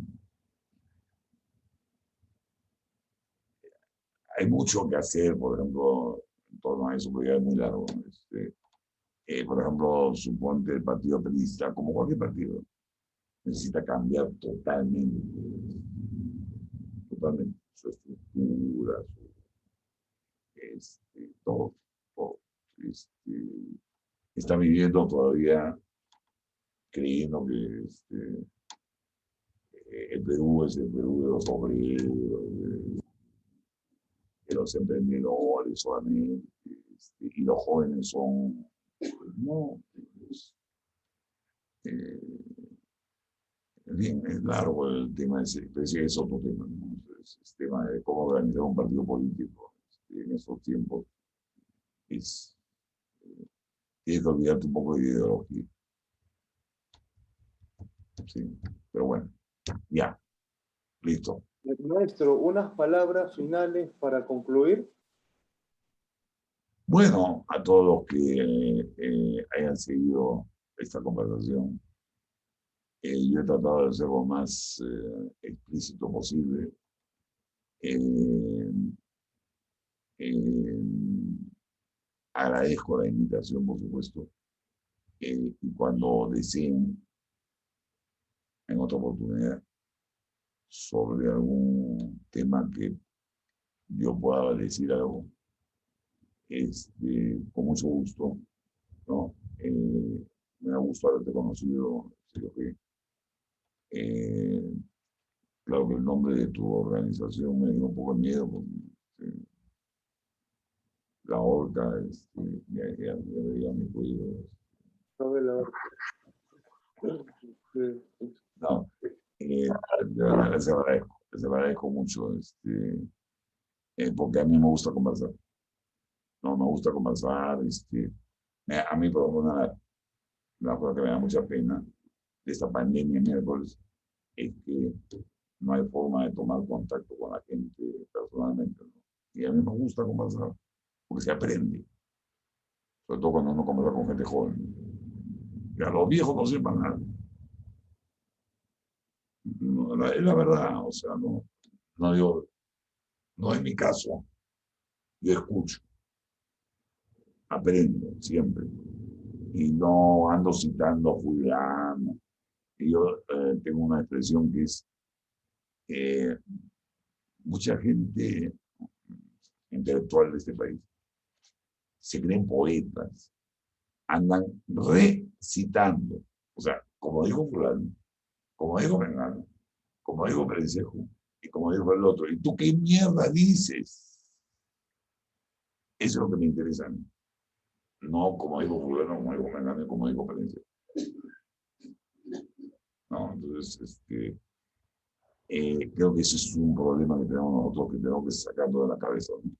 hay mucho que hacer, por ejemplo, en torno a eso, porque ya es muy largo. Por ejemplo, suponte el partido aprista, como cualquier partido, necesita cambiar totalmente su estructura, todo, todo. Está viviendo todavía creyendo que el Perú es el Perú de los obreros, de los emprendedores solamente, y los jóvenes son, no, pues, eh, en fin, es largo el tema, ese es otro tema, ¿no? El tema de cómo organizar un partido político en estos tiempos es, tienes que olvidarte un poco de ideología, ¿sí? Pero bueno, ya, listo. Maestro, unas palabras finales para concluir. Bueno, a todos los que hayan seguido esta conversación, yo he tratado de ser lo más explícito posible. Eh, eh, Agradezco la invitación, por supuesto, y cuando deseen en otra oportunidad sobre algún tema que yo pueda decir algo, con mucho gusto, ¿no? Me da gusto haberte conocido, Sergio. Eh, Claro que el nombre de tu organización me dio un poco de miedo, porque la horca, ya veía mi cuello. Sobre la- No, de verdad les agradezco mucho, porque a mí me gusta conversar, no, me gusta conversar, a mí por ejemplo, una cosa que me da mucha pena de esta pandemia miércoles es que no hay forma de tomar contacto con la gente personalmente, ¿no? Y a mí me gusta conversar, porque se aprende, sobre todo cuando uno conversa con gente joven. Y a los viejos no sirvan nada. No, es la verdad, o sea, no digo, no es mi caso, yo escucho, aprendo siempre, y no ando citando a fulano. Y yo tengo una expresión que es, eh, mucha gente intelectual de este país se creen poetas, andan recitando, o sea, como dijo fulano, como dijo Mengano, como dijo Perencejo, y como dijo el otro. ¿Y tú qué mierda dices? Eso es lo que me interesa a mí. No como dijo fulano, como dijo Mengano, como dijo Perencejo. ¿No? Entonces, creo que ese es un problema que tenemos nosotros, que tenemos que sacarlo de la cabeza, ¿no?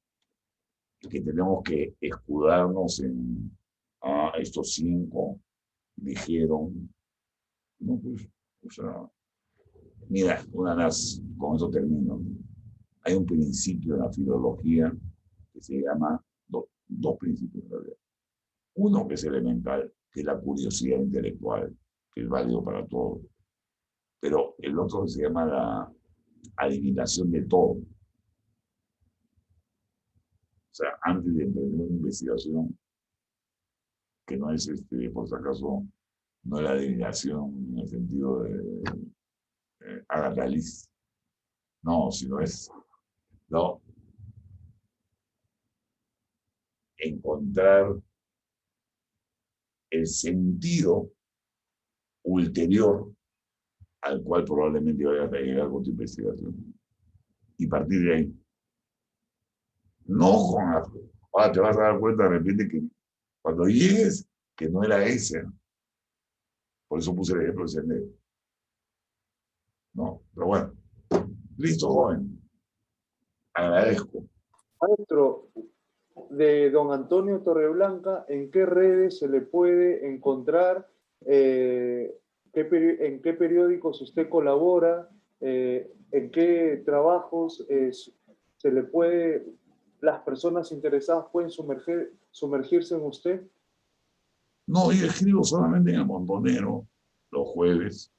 Que tenemos que escudarnos en estos cinco dijeron, no, pues, o sea, mira, una vez, con eso termino, hay un principio en la filología que se llama, dos principios en realidad. Uno que es elemental, que es la curiosidad intelectual, que es válido para todos, pero el otro que se llama la adivinación de todo. O sea, antes de emprender una investigación, que no es, por si acaso, no la delegación en el sentido de haga la lista. No, sino es, no, encontrar el sentido ulterior al cual probablemente vaya a llegar con tu investigación. Y partir de ahí. No con la... Ahora te vas a dar cuenta de repente que cuando llegues, que no era ese. Por eso puse el ejemplo de Sendero. No, pero bueno. Listo, joven. Agradezco. Maestro, de don Antonio Torreblanca, ¿en qué redes se le puede encontrar? ¿En qué periódicos usted colabora? ¿En qué trabajos se le puede, las personas interesadas pueden sumergirse en usted? No, yo escribo solamente en el Montonero los jueves.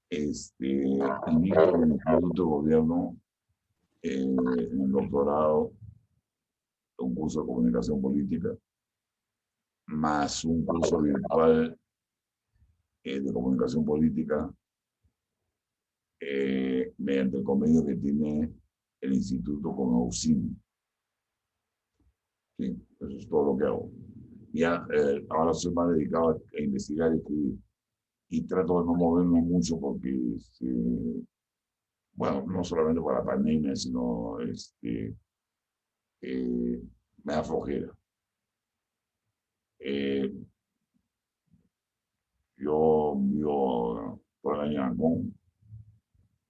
Inicio el Instituto de Gobierno en el doctorado, un curso de comunicación política, más un curso virtual de comunicación política mediante el convenio que tiene el instituto con AUSIM. Sí, eso es todo lo que hago. Ya, ahora soy más dedicado a investigar y escribir. Y trato de no moverme mucho porque, bueno, no solamente por la pandemia, sino me da flojera. Yo vivo por el año Ancón,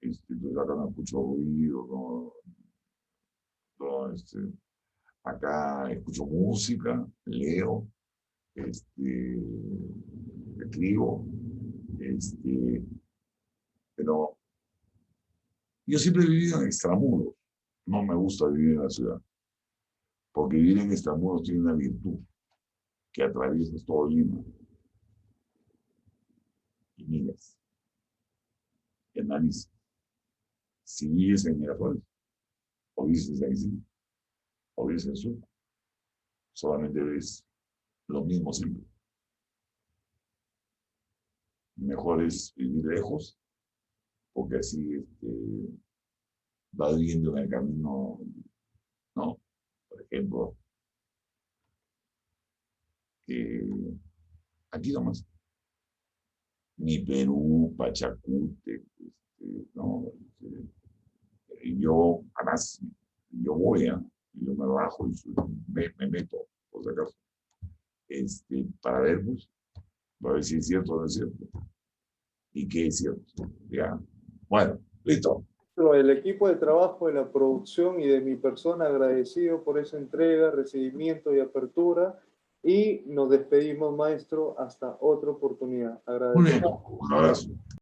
entonces acá no escucho ruido, no, acá escucho música, leo, escribo, pero yo siempre he vivido en extramuros, no me gusta vivir en la ciudad, porque vivir en extramuros tiene una virtud, que atraviesas todo Lima y miras, y analizas. Si vives en Miraflores, o vives en San Isidro, o vives en Sur, solamente ves lo mismo siempre. Mejor es vivir lejos, porque así vas viviendo en el camino, ¿no? Por ejemplo, aquí nomás, mi Perú, Pachacute, ¿no? Yo, además, yo voy, yo me bajo y me meto, por si acaso, para ver, pues, para ver si es cierto o no es cierto. ¿Y qué es cierto? Ya. Bueno, listo. El equipo de trabajo de la producción y de mi persona agradecido por esa entrega, recibimiento y apertura. Y nos despedimos, maestro, hasta otra oportunidad. Muy bien, Agradecido. un abrazo.